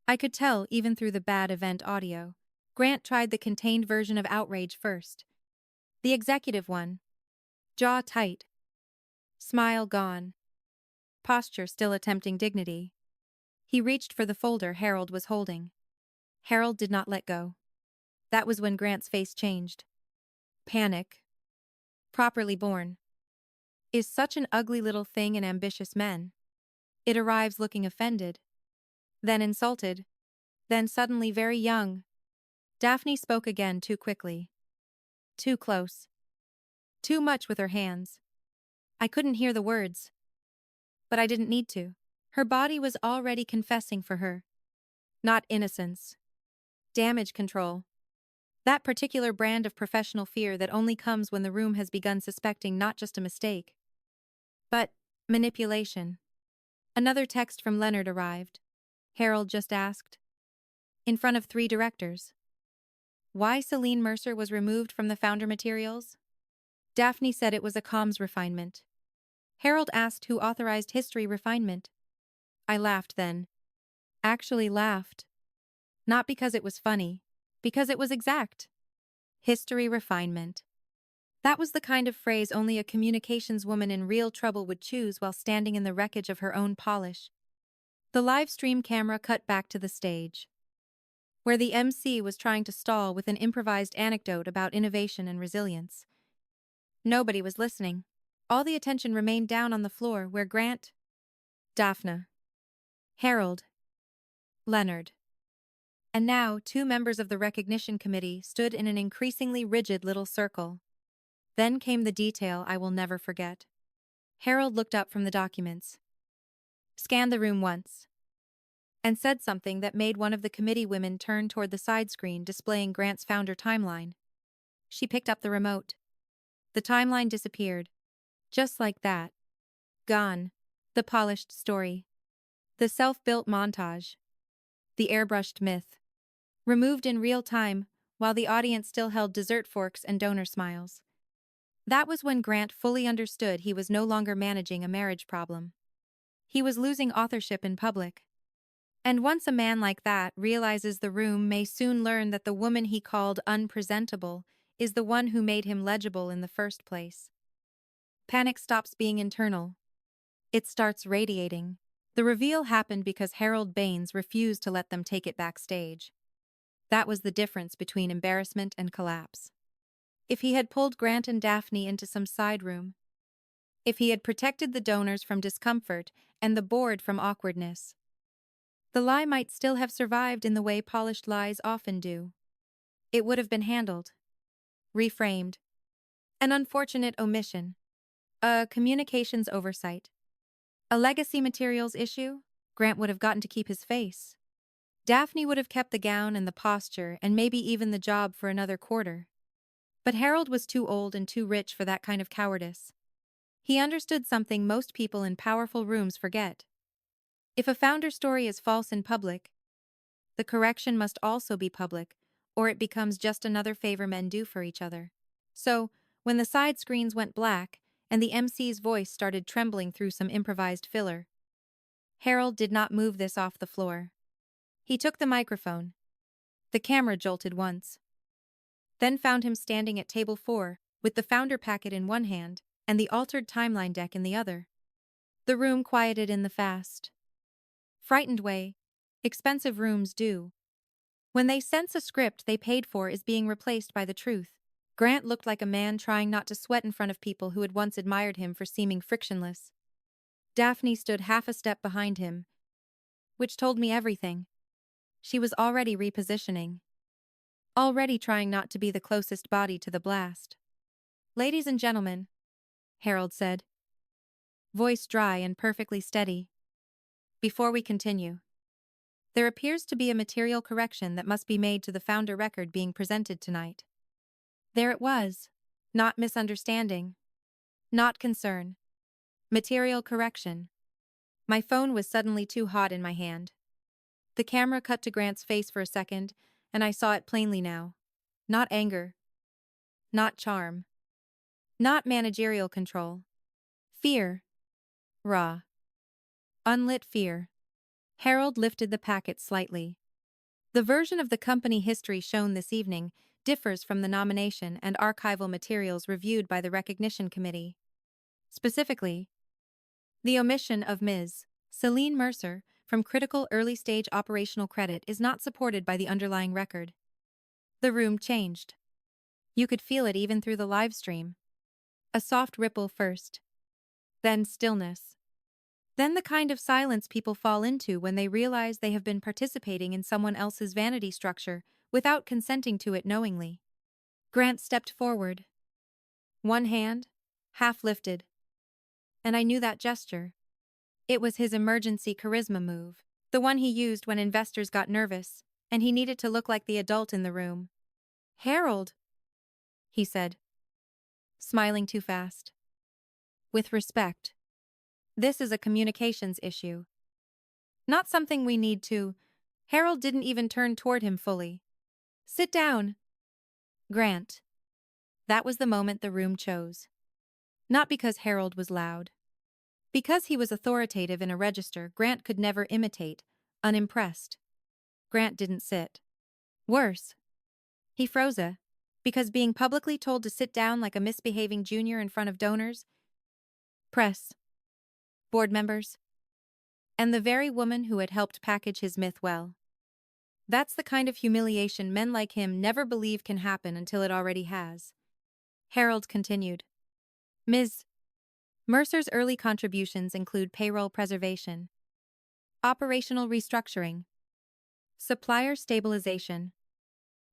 I could tell even through the bad event audio. Grant tried the contained version of outrage first. The executive one. Jaw tight. Smile gone. Posture still attempting dignity. He reached for the folder Harold was holding. Harold did not let go. That was when Grant's face changed. Panic. Properly born. Is such an ugly little thing in ambitious men. It arrives looking offended. Then insulted. Then suddenly very young. Daphne spoke again too quickly. Too close. Too much with her hands. I couldn't hear the words. But I didn't need to. Her body was already confessing for her. Not innocence. Damage control. That particular brand of professional fear that only comes when the room has begun suspecting not just a mistake, but manipulation. Another text from Leonard arrived. Harold just asked. In front of 3 directors. Why Celine Mercer was removed from the founder materials? Daphne said it was a comms refinement. Harold asked who authorized history refinement. I laughed then. Actually laughed. Not because it was funny, because it was exact. History refinement. That was the kind of phrase only a communications woman in real trouble would choose while standing in the wreckage of her own polish. The live stream camera cut back to the stage, where the MC was trying to stall with an improvised anecdote about innovation and resilience. Nobody was listening. All the attention remained down on the floor where Grant, Daphne, Harold, Leonard, and now 2 members of the recognition committee stood in an increasingly rigid little circle. Then came the detail I will never forget. Harold looked up from the documents, scanned the room once, and said something that made one of the committee women turn toward the side screen displaying Grant's founder timeline. She picked up the remote. The timeline disappeared. Just like that. Gone. The polished story. The self-built montage. The airbrushed myth. Removed in real time, while the audience still held dessert forks and donor smiles. That was when Grant fully understood he was no longer managing a marriage problem. He was losing authorship in public. And once a man like that realizes the room may soon learn that the woman he called unpresentable is the one who made him legible in the first place. Panic stops being internal. It starts radiating. The reveal happened because Harold Baines refused to let them take it backstage. That was the difference between embarrassment and collapse. If he had pulled Grant and Daphne into some side room, if he had protected the donors from discomfort and the board from awkwardness, the lie might still have survived in the way polished lies often do. It would have been handled, reframed. An unfortunate omission, a communications oversight, a legacy materials issue. Grant would have gotten to keep his face. Daphne would have kept the gown and the posture and maybe even the job for another quarter. But Harold was too old and too rich for that kind of cowardice. He understood something most people in powerful rooms forget. If a founder story is false in public, the correction must also be public, or it becomes just another favor men do for each other. So, when the side screens went black and the MC's voice started trembling through some improvised filler, Harold did not move this off the floor. He took the microphone. The camera jolted once, then found him standing at table 4, with the founder packet in one hand and the altered timeline deck in the other. The room quieted in the fast, frightened way expensive rooms do. When they sense a script they paid for is being replaced by the truth. Grant looked like a man trying not to sweat in front of people who had once admired him for seeming frictionless. Daphne stood half a step behind him, which told me everything. She was already repositioning, already trying not to be the closest body to the blast. "Ladies and gentlemen," Harold said, voice dry and perfectly steady. "Before we continue, there appears to be a material correction that must be made to the founder record being presented tonight." There it was. Not misunderstanding. Not concern. Material correction. My phone was suddenly too hot in my hand. The camera cut to Grant's face for a second, and I saw it plainly now. Not anger. Not charm. Not managerial control. Fear. Raw. Unlit fear. Harold lifted the packet slightly. The version of the company history shown this evening differs from the nomination and archival materials reviewed by the Recognition Committee. Specifically, the omission of Ms. Celine Mercer from critical early-stage operational credit is not supported by the underlying record. The room changed. You could feel it even through the live stream. A soft ripple first, then stillness. Then the kind of silence people fall into when they realize they have been participating in someone else's vanity structure without consenting to it knowingly. Grant stepped forward, one hand half lifted, and I knew that gesture. It was his emergency charisma move, the one he used when investors got nervous, and he needed to look like the adult in the room. "Harold," he said, smiling too fast. "With respect, this is a communications issue. Not something we need to—" Harold didn't even turn toward him fully. "Sit down, Grant." That was the moment the room chose. Not because Harold was loud. Because he was authoritative in a register Grant could never imitate, unimpressed. Grant didn't sit. Worse, he froze, because being publicly told to sit down like a misbehaving junior in front of donors, press, board members, and the very woman who had helped package his myth well. That's the kind of humiliation men like him never believe can happen until it already has. Harold continued. Ms. Mercer's early contributions include payroll preservation, operational restructuring, supplier stabilization,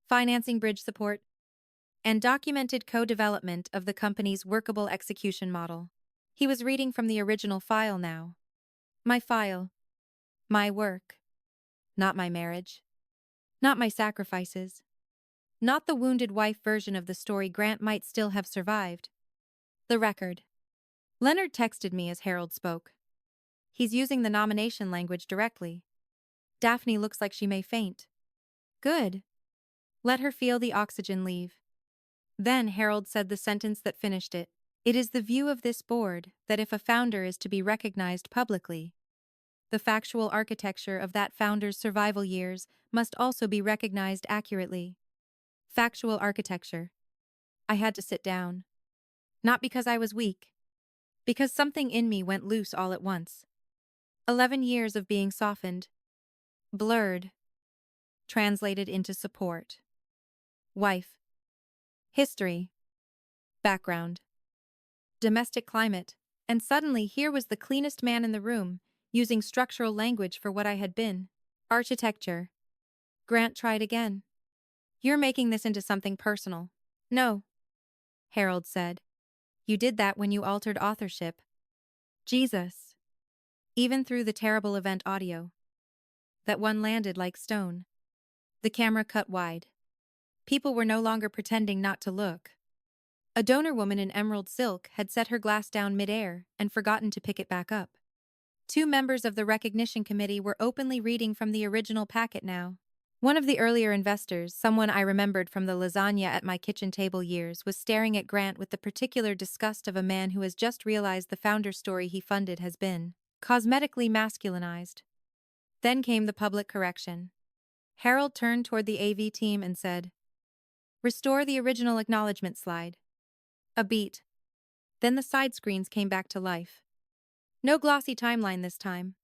financing bridge support, and documented co-development of the company's workable execution model. He was reading from the original file now. My file. My work. Not my marriage. Not my sacrifices. Not the wounded wife version of the story Grant might still have survived. The record. Leonard texted me as Harold spoke. He's using the nomination language directly. Daphne looks like she may faint. Good. Let her feel the oxygen leave. Then Harold said the sentence that finished it. It is the view of this board that if a founder is to be recognized publicly, the factual architecture of that founder's survival years must also be recognized accurately. Factual architecture. I had to sit down. Not because I was weak. Because something in me went loose all at once. 11 years of being softened, blurred, translated into support. Wife. History. Background. Domestic climate. And suddenly here was the cleanest man in the room, using structural language for what I had been. Architecture. Grant tried again. You're making this into something personal. No, Harold said. You did that when you altered authorship. Jesus. Even through the terrible event audio. That one landed like stone. The camera cut wide. People were no longer pretending not to look. A donor woman in emerald silk had set her glass down midair and forgotten to pick it back up. Two members of the recognition committee were openly reading from the original packet now. One of the earlier investors, someone I remembered from the lasagna at my kitchen table years, was staring at Grant with the particular disgust of a man who has just realized the founder story he funded has been cosmetically masculinized. Then came the public correction. Harold turned toward the AV team and said, "Restore the original acknowledgement slide." A beat. Then the side screens came back to life. No glossy timeline this time.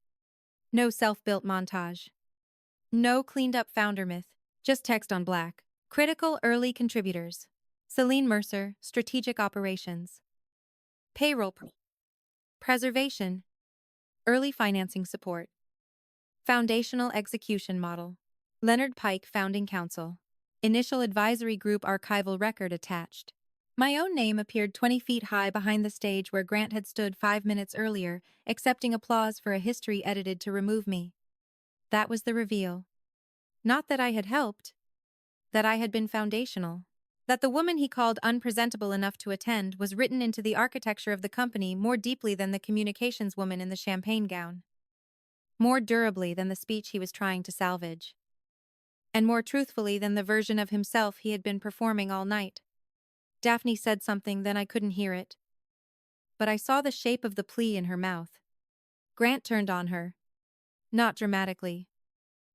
No self-built montage. No cleaned-up founder myth, just text on black. Critical early contributors. Celine Mercer, Strategic Operations. Payroll Preservation. Early financing support. Foundational execution model. Leonard Pike, Founding Counsel. Initial advisory group archival record attached. My own name appeared 20 feet high behind the stage where Grant had stood 5 minutes earlier, accepting applause for a history edited to remove me. That was the reveal. Not that I had helped. That I had been foundational. That the woman he called unpresentable enough to attend was written into the architecture of the company more deeply than the communications woman in the champagne gown. More durably than the speech he was trying to salvage. And more truthfully than the version of himself he had been performing all night. Daphne said something, then I couldn't hear it. But I saw the shape of the plea in her mouth. Grant turned on her. Not dramatically.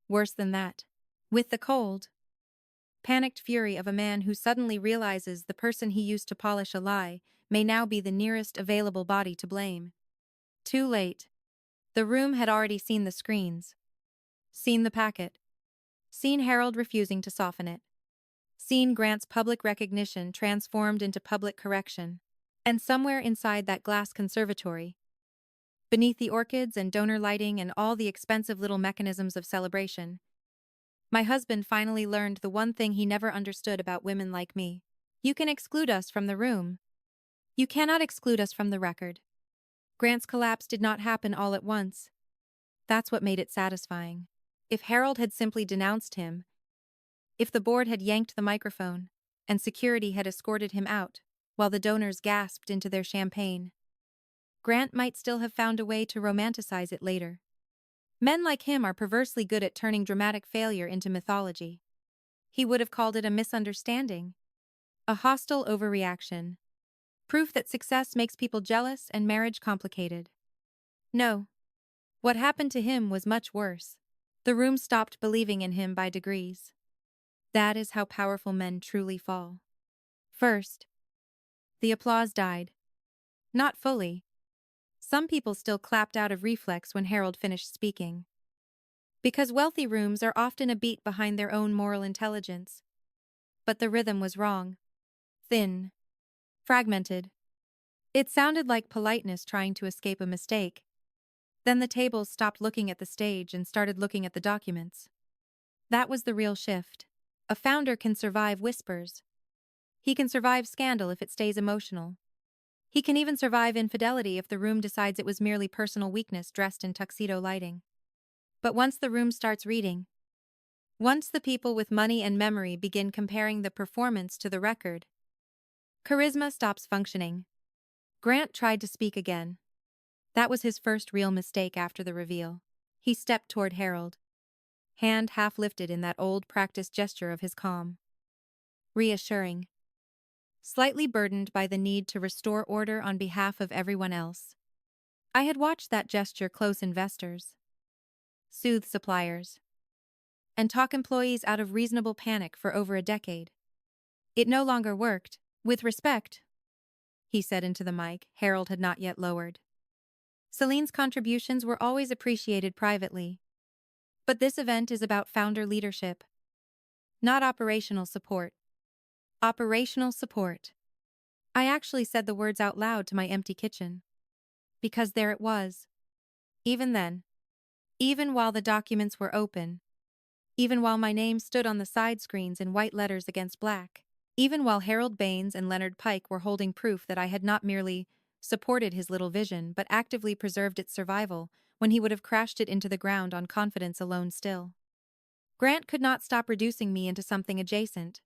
Worse than that. With the cold, panicked fury of a man who suddenly realizes the person he used to polish a lie may now be the nearest available body to blame. Too late. The room had already seen the screens. Seen the packet. Seen Harold refusing to soften it. Seen Grant's public recognition transformed into public correction. And somewhere inside that glass conservatory, beneath the orchids and donor lighting and all the expensive little mechanisms of celebration, my husband finally learned the one thing he never understood about women like me. You can exclude us from the room. You cannot exclude us from the record. Grant's collapse did not happen all at once. That's what made it satisfying. If Harold had simply denounced him, if the board had yanked the microphone, and security had escorted him out, while the donors gasped into their champagne, Grant might still have found a way to romanticize it later. Men like him are perversely good at turning dramatic failure into mythology. He would have called it a misunderstanding. A hostile overreaction. Proof that success makes people jealous and marriage complicated. No. What happened to him was much worse. The room stopped believing in him by degrees. That is how powerful men truly fall. First, the applause died. Not fully. Some people still clapped out of reflex when Harold finished speaking. Because wealthy rooms are often a beat behind their own moral intelligence. But the rhythm was wrong. Thin. Fragmented. It sounded like politeness trying to escape a mistake. Then the tables stopped looking at the stage and started looking at the documents. That was the real shift. A founder can survive whispers. He can survive scandal if it stays emotional. He can even survive infidelity if the room decides it was merely personal weakness dressed in tuxedo lighting. But once the room starts reading, once the people with money and memory begin comparing the performance to the record, charisma stops functioning. Grant tried to speak again. That was his first real mistake after the reveal. He stepped toward Harold, hand half lifted in that old practiced gesture of his calm. Reassuring. Slightly burdened by the need to restore order on behalf of everyone else. I had watched that gesture close investors, soothe suppliers, and talk employees out of reasonable panic for over a decade. It no longer worked. With respect, he said into the mic Harold had not yet lowered. Celine's contributions were always appreciated privately. But this event is about founder leadership, not operational support. Operational support. I actually said the words out loud to my empty kitchen. Because there it was. Even then. Even while the documents were open. Even while my name stood on the side screens in white letters against black. Even while Harold Baines and Leonard Pike were holding proof that I had not merely supported his little vision but actively preserved its survival when he would have crashed it into the ground on confidence alone still. Grant could not stop reducing me into something adjacent.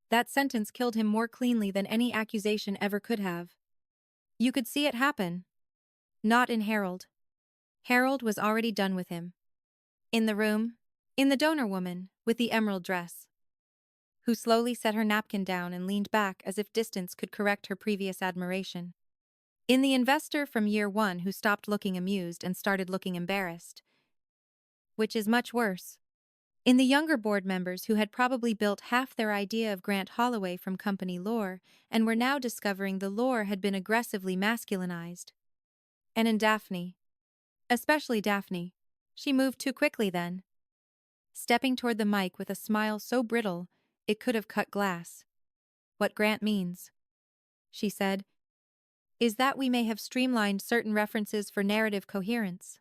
That sentence killed him more cleanly than any accusation ever could have. You could see it happen. Not in Harold. Harold was already done with him. In the room, in the donor woman, with the emerald dress, who slowly set her napkin down and leaned back as if distance could correct her previous admiration. In the investor from year one who stopped looking amused and started looking embarrassed. Which is much worse. In the younger board members who had probably built half their idea of Grant Holloway from company lore and were now discovering the lore had been aggressively masculinized. And in Daphne. Especially Daphne. She moved too quickly then. Stepping toward the mic with a smile so brittle it could have cut glass. What Grant means, she said, is that we may have streamlined certain references for narrative coherence.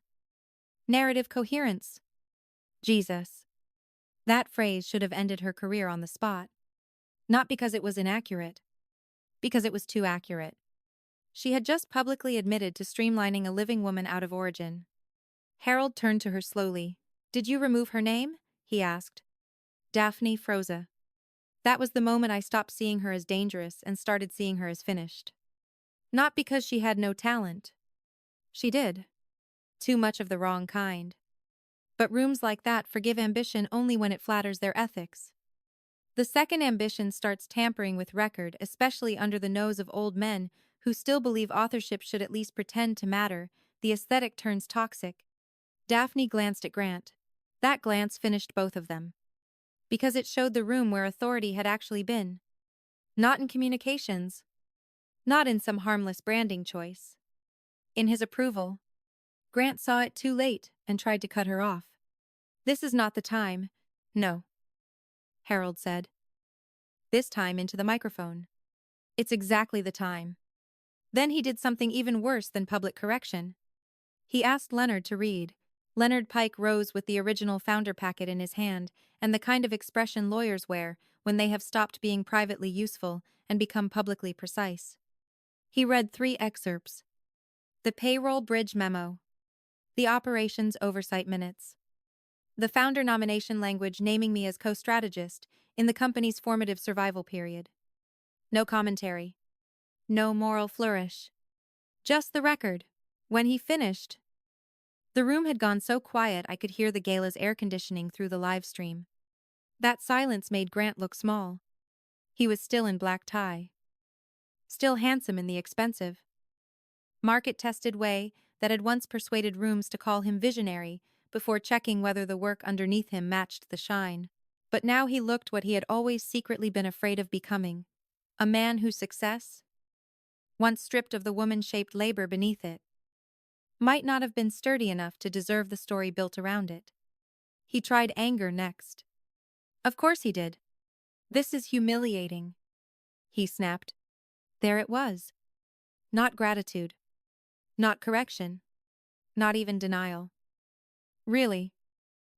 Narrative coherence. Jesus. That phrase should have ended her career on the spot. Not because it was inaccurate. Because it was too accurate. She had just publicly admitted to streamlining a living woman out of origin. Harold turned to her slowly. Did you remove her name? He asked. Daphne Froza. That was the moment I stopped seeing her as dangerous and started seeing her as finished. Not because she had no talent. She did. Too much of the wrong kind. But rooms like that forgive ambition only when it flatters their ethics. The second ambition starts tampering with record, especially under the nose of old men who still believe authorship should at least pretend to matter. The aesthetic turns toxic. Daphne glanced at Grant. That glance finished both of them. Because it showed the room where authority had actually been. Not in communications. Not in some harmless branding choice. In his approval. Grant saw it too late and tried to cut her off. This is not the time. No. Harold said. This time into the microphone. It's exactly the time. Then he did something even worse than public correction. He asked Leonard to read. Leonard Pike rose with the original founder packet in his hand and the kind of expression lawyers wear when they have stopped being privately useful and become publicly precise. He read 3 excerpts. The payroll bridge memo. The operations oversight minutes. The founder nomination language naming me as co-strategist in the company's formative survival period. No commentary. No moral flourish. Just the record. When he finished, the room had gone so quiet I could hear the Gala's air conditioning through the live stream. That silence made Grant look small. He was still in black tie. Still handsome in the expensive, market-tested way that had once persuaded rooms to call him visionary before checking whether the work underneath him matched the shine. But now he looked what he had always secretly been afraid of becoming. A man whose success, once stripped of the woman-shaped labor beneath it, might not have been sturdy enough to deserve the story built around it. He tried anger next. Of course he did. This is humiliating, he snapped. There it was. Not gratitude. Not correction. Not even denial. Really.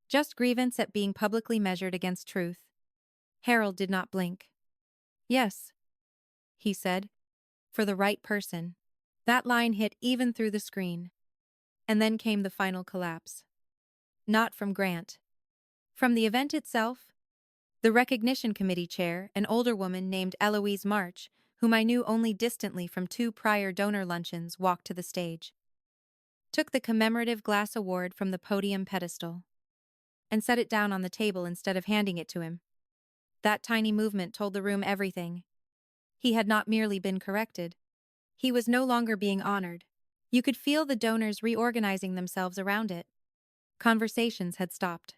Just grievance at being publicly measured against truth. Harold did not blink. Yes, he said. For the right person. That line hit even through the screen. And then came the final collapse. Not from Grant. From the event itself. The recognition committee chair, an older woman named Eloise March, whom I knew only distantly from 2 prior donor luncheons, walked to the stage. Took the commemorative glass award from the podium pedestal. And set it down on the table instead of handing it to him. That tiny movement told the room everything. He had not merely been corrected. He was no longer being honored. You could feel the donors reorganizing themselves around it. Conversations had stopped.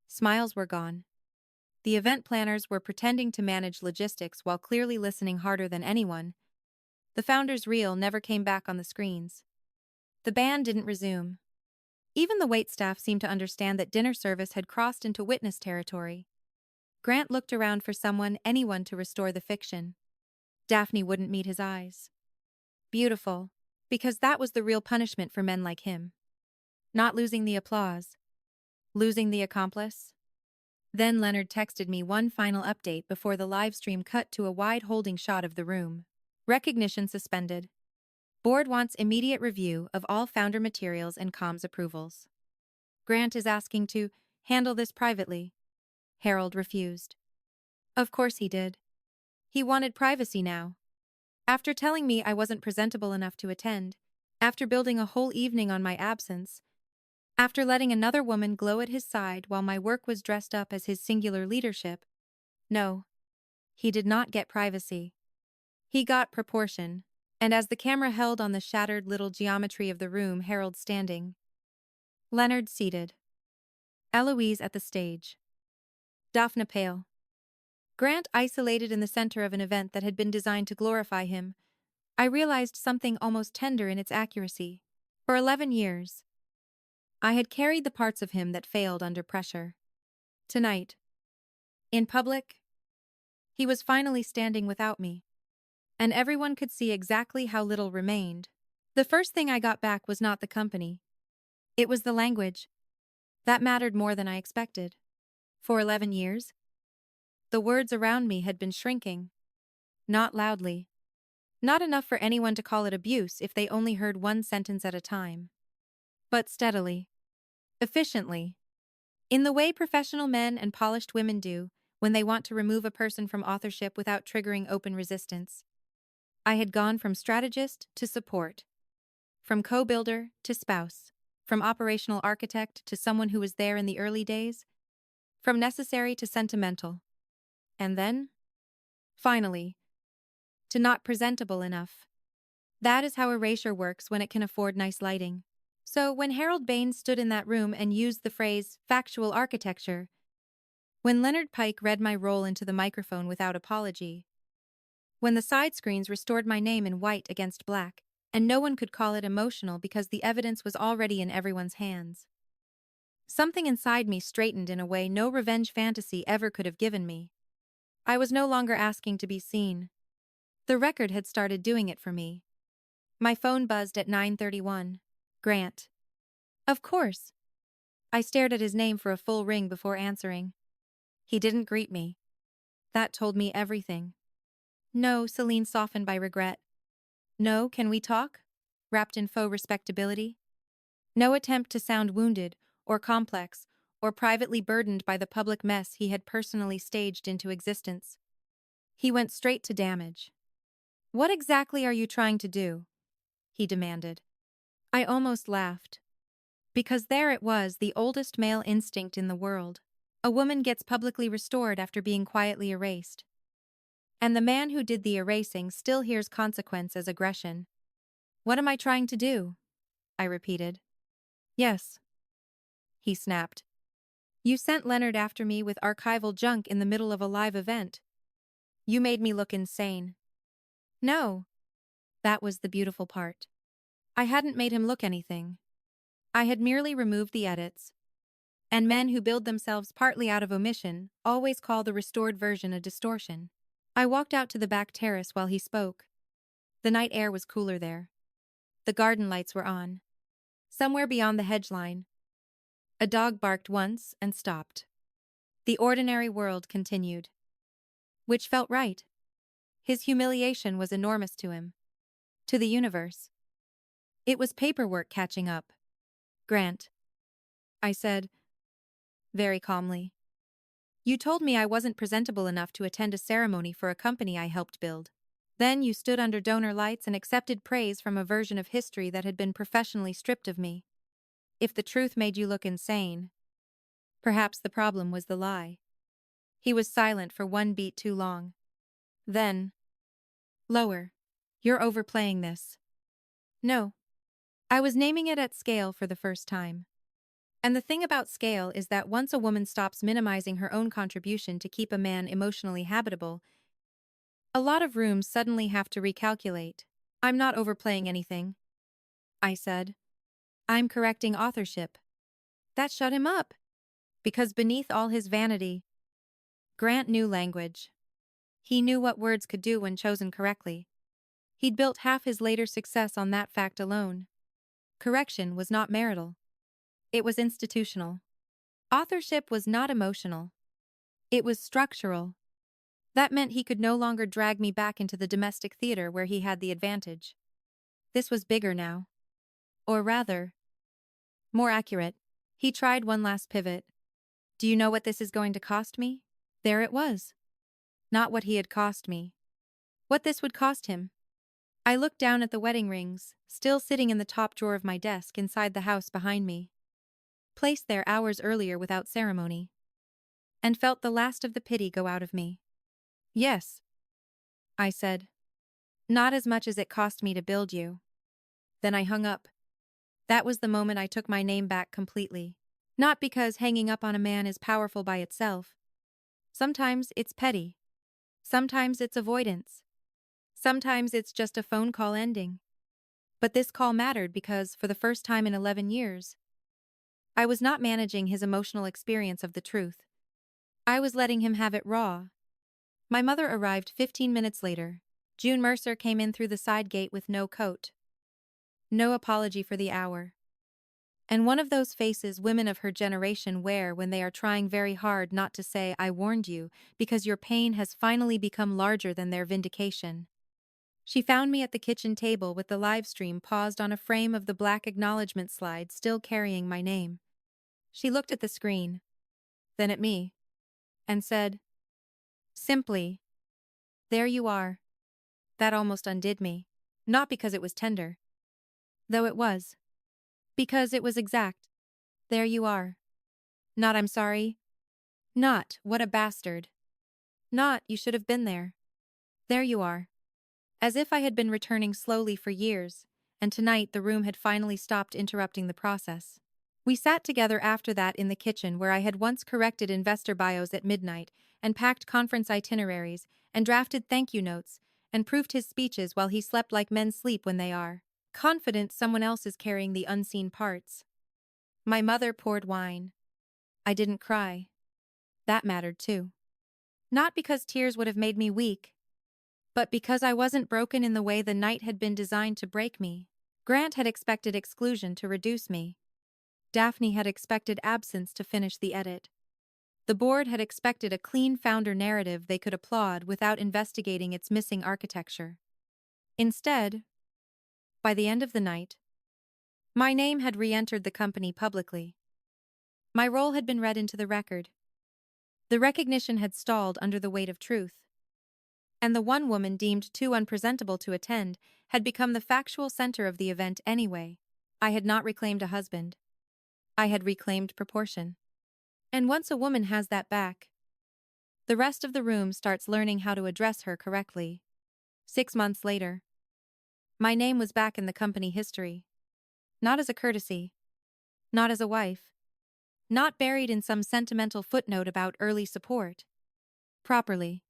Smiles were gone. The event planners were pretending to manage logistics while clearly listening harder than anyone. The founder's reel never came back on the screens. The band didn't resume. Even the waitstaff seemed to understand that dinner service had crossed into witness territory. Grant looked around for anyone to restore the fiction. Daphne wouldn't meet his eyes. Beautiful, because that was the real punishment for men like him. Not losing the applause. Losing the accomplice. Then Leonard texted me one final update before the live stream cut to a wide holding shot of the room. Recognition suspended. Board wants immediate review of all founder materials and comms approvals. Grant is asking to handle this privately. Harold refused. Of course he did. He wanted privacy now. After telling me I wasn't presentable enough to attend, after building a whole evening on my absence, after letting another woman glow at his side while my work was dressed up as his singular leadership. No. He did not get privacy. He got proportion, and as the camera held on the shattered little geometry of the room, Harold standing. Leonard seated. Eloise at the stage. Daphne pale. Grant isolated in the center of an event that had been designed to glorify him. I realized something almost tender in its accuracy. For 11 years, I had carried the parts of him that failed under pressure. Tonight, in public, he was finally standing without me. And everyone could see exactly how little remained. The first thing I got back was not the company. It was the language. That mattered more than I expected. For 11 years, the words around me had been shrinking. Not loudly. Not enough for anyone to call it abuse if they only heard one sentence at a time. But steadily. Efficiently. In the way professional men and polished women do when they want to remove a person from authorship without triggering open resistance. I had gone from strategist to support. From co-builder to spouse. From operational architect to someone who was there in the early days. From necessary to sentimental. And then, finally, to not presentable enough. That is how erasure works when it can afford nice lighting. So when Harold Baines stood in that room and used the phrase factual architecture, when Leonard Pike read my role into the microphone without apology, when the side screens restored my name in white against black, and no one could call it emotional because the evidence was already in everyone's hands. Something inside me straightened in a way no revenge fantasy ever could have given me. I was no longer asking to be seen. The record had started doing it for me. My phone buzzed at 9:31. Grant. Of course. I stared at his name for a full ring before answering. He didn't greet me. That told me everything. No, Celine softened by regret. No, can we talk? Wrapped in faux respectability. No attempt to sound wounded, or complex, or privately burdened by the public mess he had personally staged into existence. He went straight to damage. What exactly are you trying to do? He demanded. I almost laughed. Because there it was, the oldest male instinct in the world. A woman gets publicly restored after being quietly erased. And the man who did the erasing still hears consequence as aggression. What am I trying to do? I repeated. Yes. He snapped. You sent Leonard after me with archival junk in the middle of a live event. You made me look insane. No. That was the beautiful part. I hadn't made him look anything. I had merely removed the edits. And men who build themselves partly out of omission always call the restored version a distortion. I walked out to the back terrace while he spoke. The night air was cooler there. The garden lights were on. Somewhere beyond the hedge line, a dog barked once and stopped. The ordinary world continued. Which felt right. His humiliation was enormous to him. To the universe. It was paperwork catching up. Grant. I said, very calmly. You told me I wasn't presentable enough to attend a ceremony for a company I helped build. Then you stood under donor lights and accepted praise from a version of history that had been professionally stripped of me. If the truth made you look insane, perhaps the problem was the lie. He was silent for one beat too long. Then, lower. You're overplaying this. No. I was naming it at scale for the first time. And the thing about scale is that once a woman stops minimizing her own contribution to keep a man emotionally habitable, a lot of rooms suddenly have to recalculate. I'm not overplaying anything, I said. I'm correcting authorship. That shut him up. Because beneath all his vanity, Grant knew language. He knew what words could do when chosen correctly. He'd built half his later success on that fact alone. Correction was not marital. It was institutional. Authorship was not emotional. It was structural. That meant he could no longer drag me back into the domestic theater where he had the advantage. This was bigger now. Or rather, more accurate. He tried one last pivot. Do you know what this is going to cost me? There it was. Not what he had cost me. What this would cost him. I looked down at the wedding rings, still sitting in the top drawer of my desk inside the house behind me. Placed there hours earlier without ceremony. And felt the last of the pity go out of me. Yes, I said. Not as much as it cost me to build you. Then I hung up. That was the moment I took my name back completely. Not because hanging up on a man is powerful by itself. Sometimes it's petty. Sometimes it's avoidance. Sometimes it's just a phone call ending. But this call mattered because, for the first time in 11 years, I was not managing his emotional experience of the truth. I was letting him have it raw. My mother arrived 15 minutes later. June Mercer came in through the side gate with no coat. No apology for the hour. And one of those faces women of her generation wear when they are trying very hard not to say, "I warned you," because your pain has finally become larger than their vindication. She found me at the kitchen table with the live stream paused on a frame of the black acknowledgement slide still carrying my name. She looked at the screen, then at me, and said, simply, "There you are." That almost undid me. Not because it was tender. Though it was. Because it was exact. There you are. Not "I'm sorry." Not "what a bastard." Not "you should have been there." There you are. As if I had been returning slowly for years, and tonight the room had finally stopped interrupting the process. We sat together after that in the kitchen where I had once corrected investor bios at midnight, and packed conference itineraries, and drafted thank you notes, and proofed his speeches while he slept like men sleep when they are confident someone else is carrying the unseen parts. My mother poured wine. I didn't cry. That mattered too. Not because tears would have made me weak, but because I wasn't broken in the way the night had been designed to break me. Grant had expected exclusion to reduce me. Daphne had expected absence to finish the edit. The board had expected a clean founder narrative they could applaud without investigating its missing architecture. Instead, by the end of the night, my name had re-entered the company publicly. My role had been read into the record. The recognition had stalled under the weight of truth. And the one woman deemed too unpresentable to attend had become the factual center of the event anyway. I had not reclaimed a husband. I had reclaimed proportion. And once a woman has that back, the rest of the room starts learning how to address her correctly. 6 months later, my name was back in the company history. Not as a courtesy. Not as a wife. Not buried in some sentimental footnote about early support. Properly.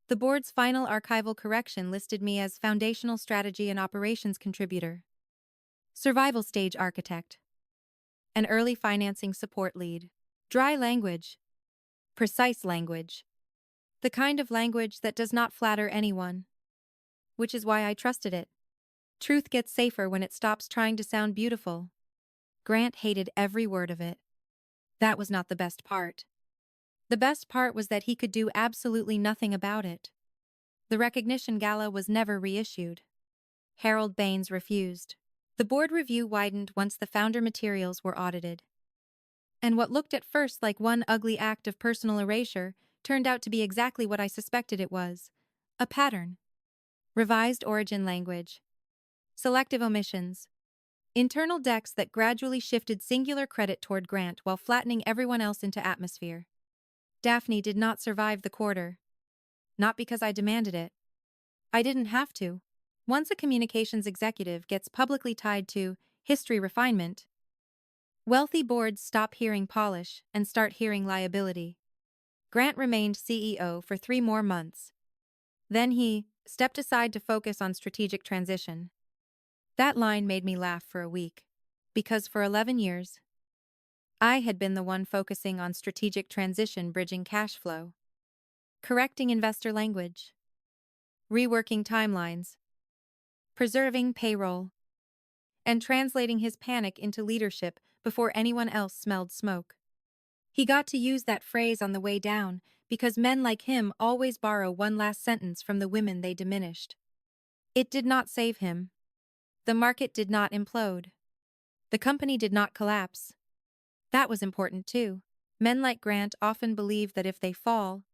The board's final archival correction listed me as foundational strategy and operations contributor, survival stage architect, an early financing support lead. Dry language. Precise language. The kind of language that does not flatter anyone. Which is why I trusted it. Truth gets safer when it stops trying to sound beautiful. Grant hated every word of it. That was not the best part. The best part was that he could do absolutely nothing about it. The recognition gala was never reissued. Harold Baines refused. The board review widened once the founder materials were audited. And what looked at first like one ugly act of personal erasure turned out to be exactly what I suspected it was: a pattern. Revised origin language. Selective omissions. Internal decks that gradually shifted singular credit toward Grant while flattening everyone else into atmosphere. Daphne did not survive the quarter. Not because I demanded it. I didn't have to. Once a communications executive gets publicly tied to history refinement, wealthy boards stop hearing polish and start hearing liability. Grant remained CEO for 3 more months. Then he stepped aside to focus on strategic transition. That line made me laugh for a week. Because for 11 years, I had been the one focusing on strategic transition, bridging cash flow, correcting investor language, reworking timelines, preserving payroll, and translating his panic into leadership before anyone else smelled smoke. He got to use that phrase on the way down because men like him always borrow one last sentence from the women they diminished. It did not save him. The market did not implode. The company did not collapse. That was important too. Men like Grant often believe that if they fall,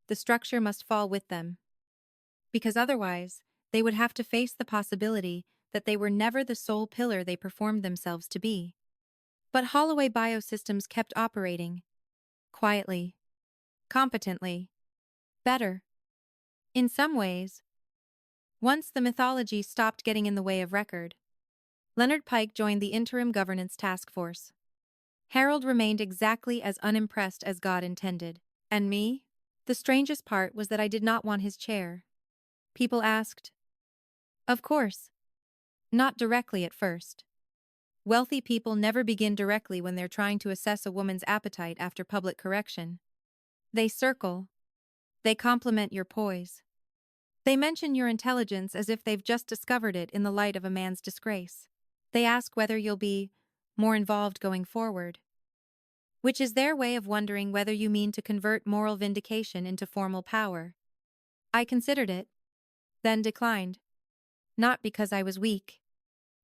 the structure must fall with them. Because otherwise, they would have to face the possibility that they were never the sole pillar they performed themselves to be. But Holloway Biosystems kept operating. Quietly. Competently. Better. In some ways. Once the mythology stopped getting in the way of record, Leonard Pike joined the interim governance task force. Harold remained exactly as unimpressed as God intended. And me? The strangest part was that I did not want his chair. People asked. Of course. Not directly at first. Wealthy people never begin directly when they're trying to assess a woman's appetite after public correction. They circle. They compliment your poise. They mention your intelligence as if they've just discovered it in the light of a man's disgrace. They ask whether you'll be more involved going forward, which is their way of wondering whether you mean to convert moral vindication into formal power. I considered it, then declined. Not because I was weak.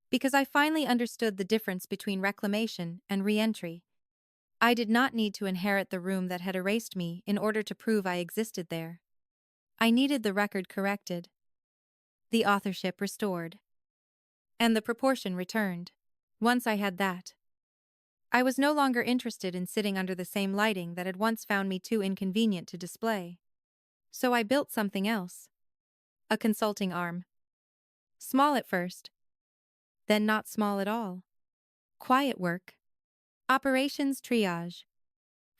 Because I finally understood the difference between reclamation and re-entry. I did not need to inherit the room that had erased me in order to prove I existed there. I needed the record corrected, the authorship restored, and the proportion returned. Once I had that, I was no longer interested in sitting under the same lighting that had once found me too inconvenient to display. So I built something else. A consulting arm. Small at first, then not small at all. Quiet work. Operations triage.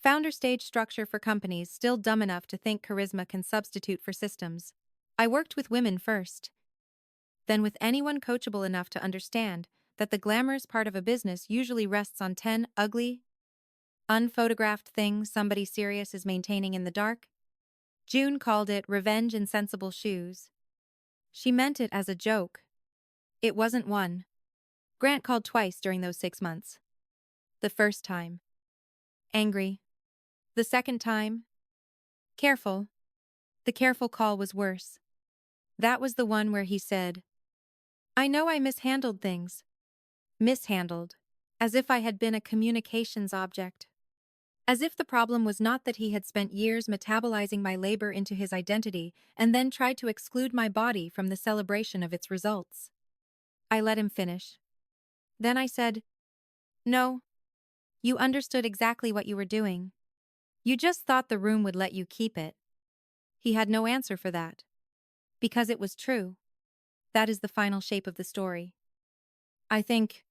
Founder stage structure for companies still dumb enough to think charisma can substitute for systems. I worked with women first, then with anyone coachable enough to understand that the glamorous part of a business usually rests on 10 ugly, unphotographed things somebody serious is maintaining in the dark. June called it revenge in sensible shoes. She meant it as a joke. It wasn't one. Grant called twice during those 6 months. The first time, angry. The second time, careful. The careful call was worse. That was the one where he said, I know I mishandled things. Mishandled. As if I had been a communications object. As if the problem was not that he had spent years metabolizing my labor into his identity and then tried to exclude my body from the celebration of its results. I let him finish. Then I said, No. You understood exactly what you were doing. You just thought the room would let you keep it. He had no answer for that. Because it was true. That is the final shape of the story. I think,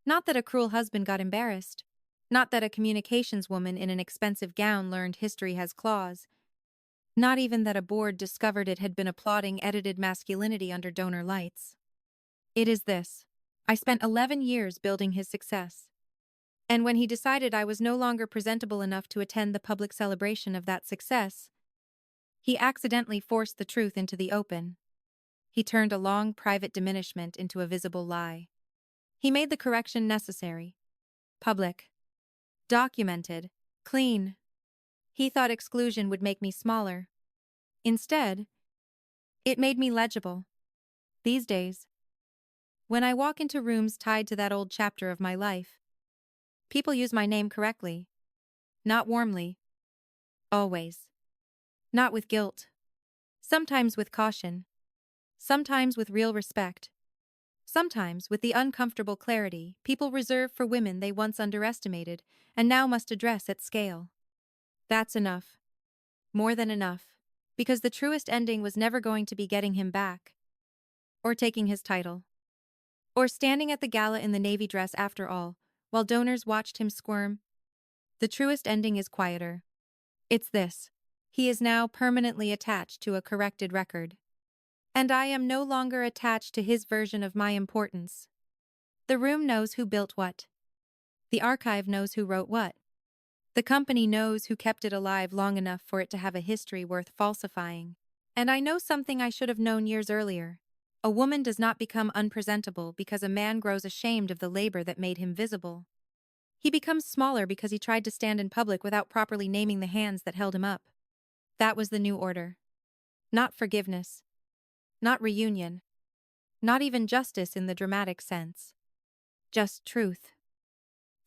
not that a cruel husband got embarrassed, not that a communications woman in an expensive gown learned history has claws, not even that a board discovered it had been applauding edited masculinity under donor lights. It is this. I spent 11 years building his success. And when he decided I was no longer presentable enough to attend the public celebration of that success, he accidentally forced the truth into the open. He turned a long private diminishment into a visible lie. He made the correction necessary. Public. Documented. Clean. He thought exclusion would make me smaller. Instead, it made me legible. These days, when I walk into rooms tied to that old chapter of my life, people use my name correctly. Not warmly. Always. Not with guilt. Sometimes with caution. Sometimes with real respect. Sometimes with the uncomfortable clarity people reserve for women they once underestimated and now must address at scale. That's enough. More than enough. Because the truest ending was never going to be getting him back. Or taking his title. Or standing at the gala in the navy dress after all, while donors watched him squirm. The truest ending is quieter. It's this. He is now permanently attached to a corrected record. And I am no longer attached to his version of my importance. The room knows who built what. The archive knows who wrote what. The company knows who kept it alive long enough for it to have a history worth falsifying. And I know something I should have known years earlier. A woman does not become unpresentable because a man grows ashamed of the labor that made him visible. He becomes smaller because he tried to stand in public without properly naming the hands that held him up. That was the new order. Not forgiveness. Not reunion. Not even justice in the dramatic sense. Just truth.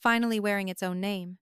Finally wearing its own name.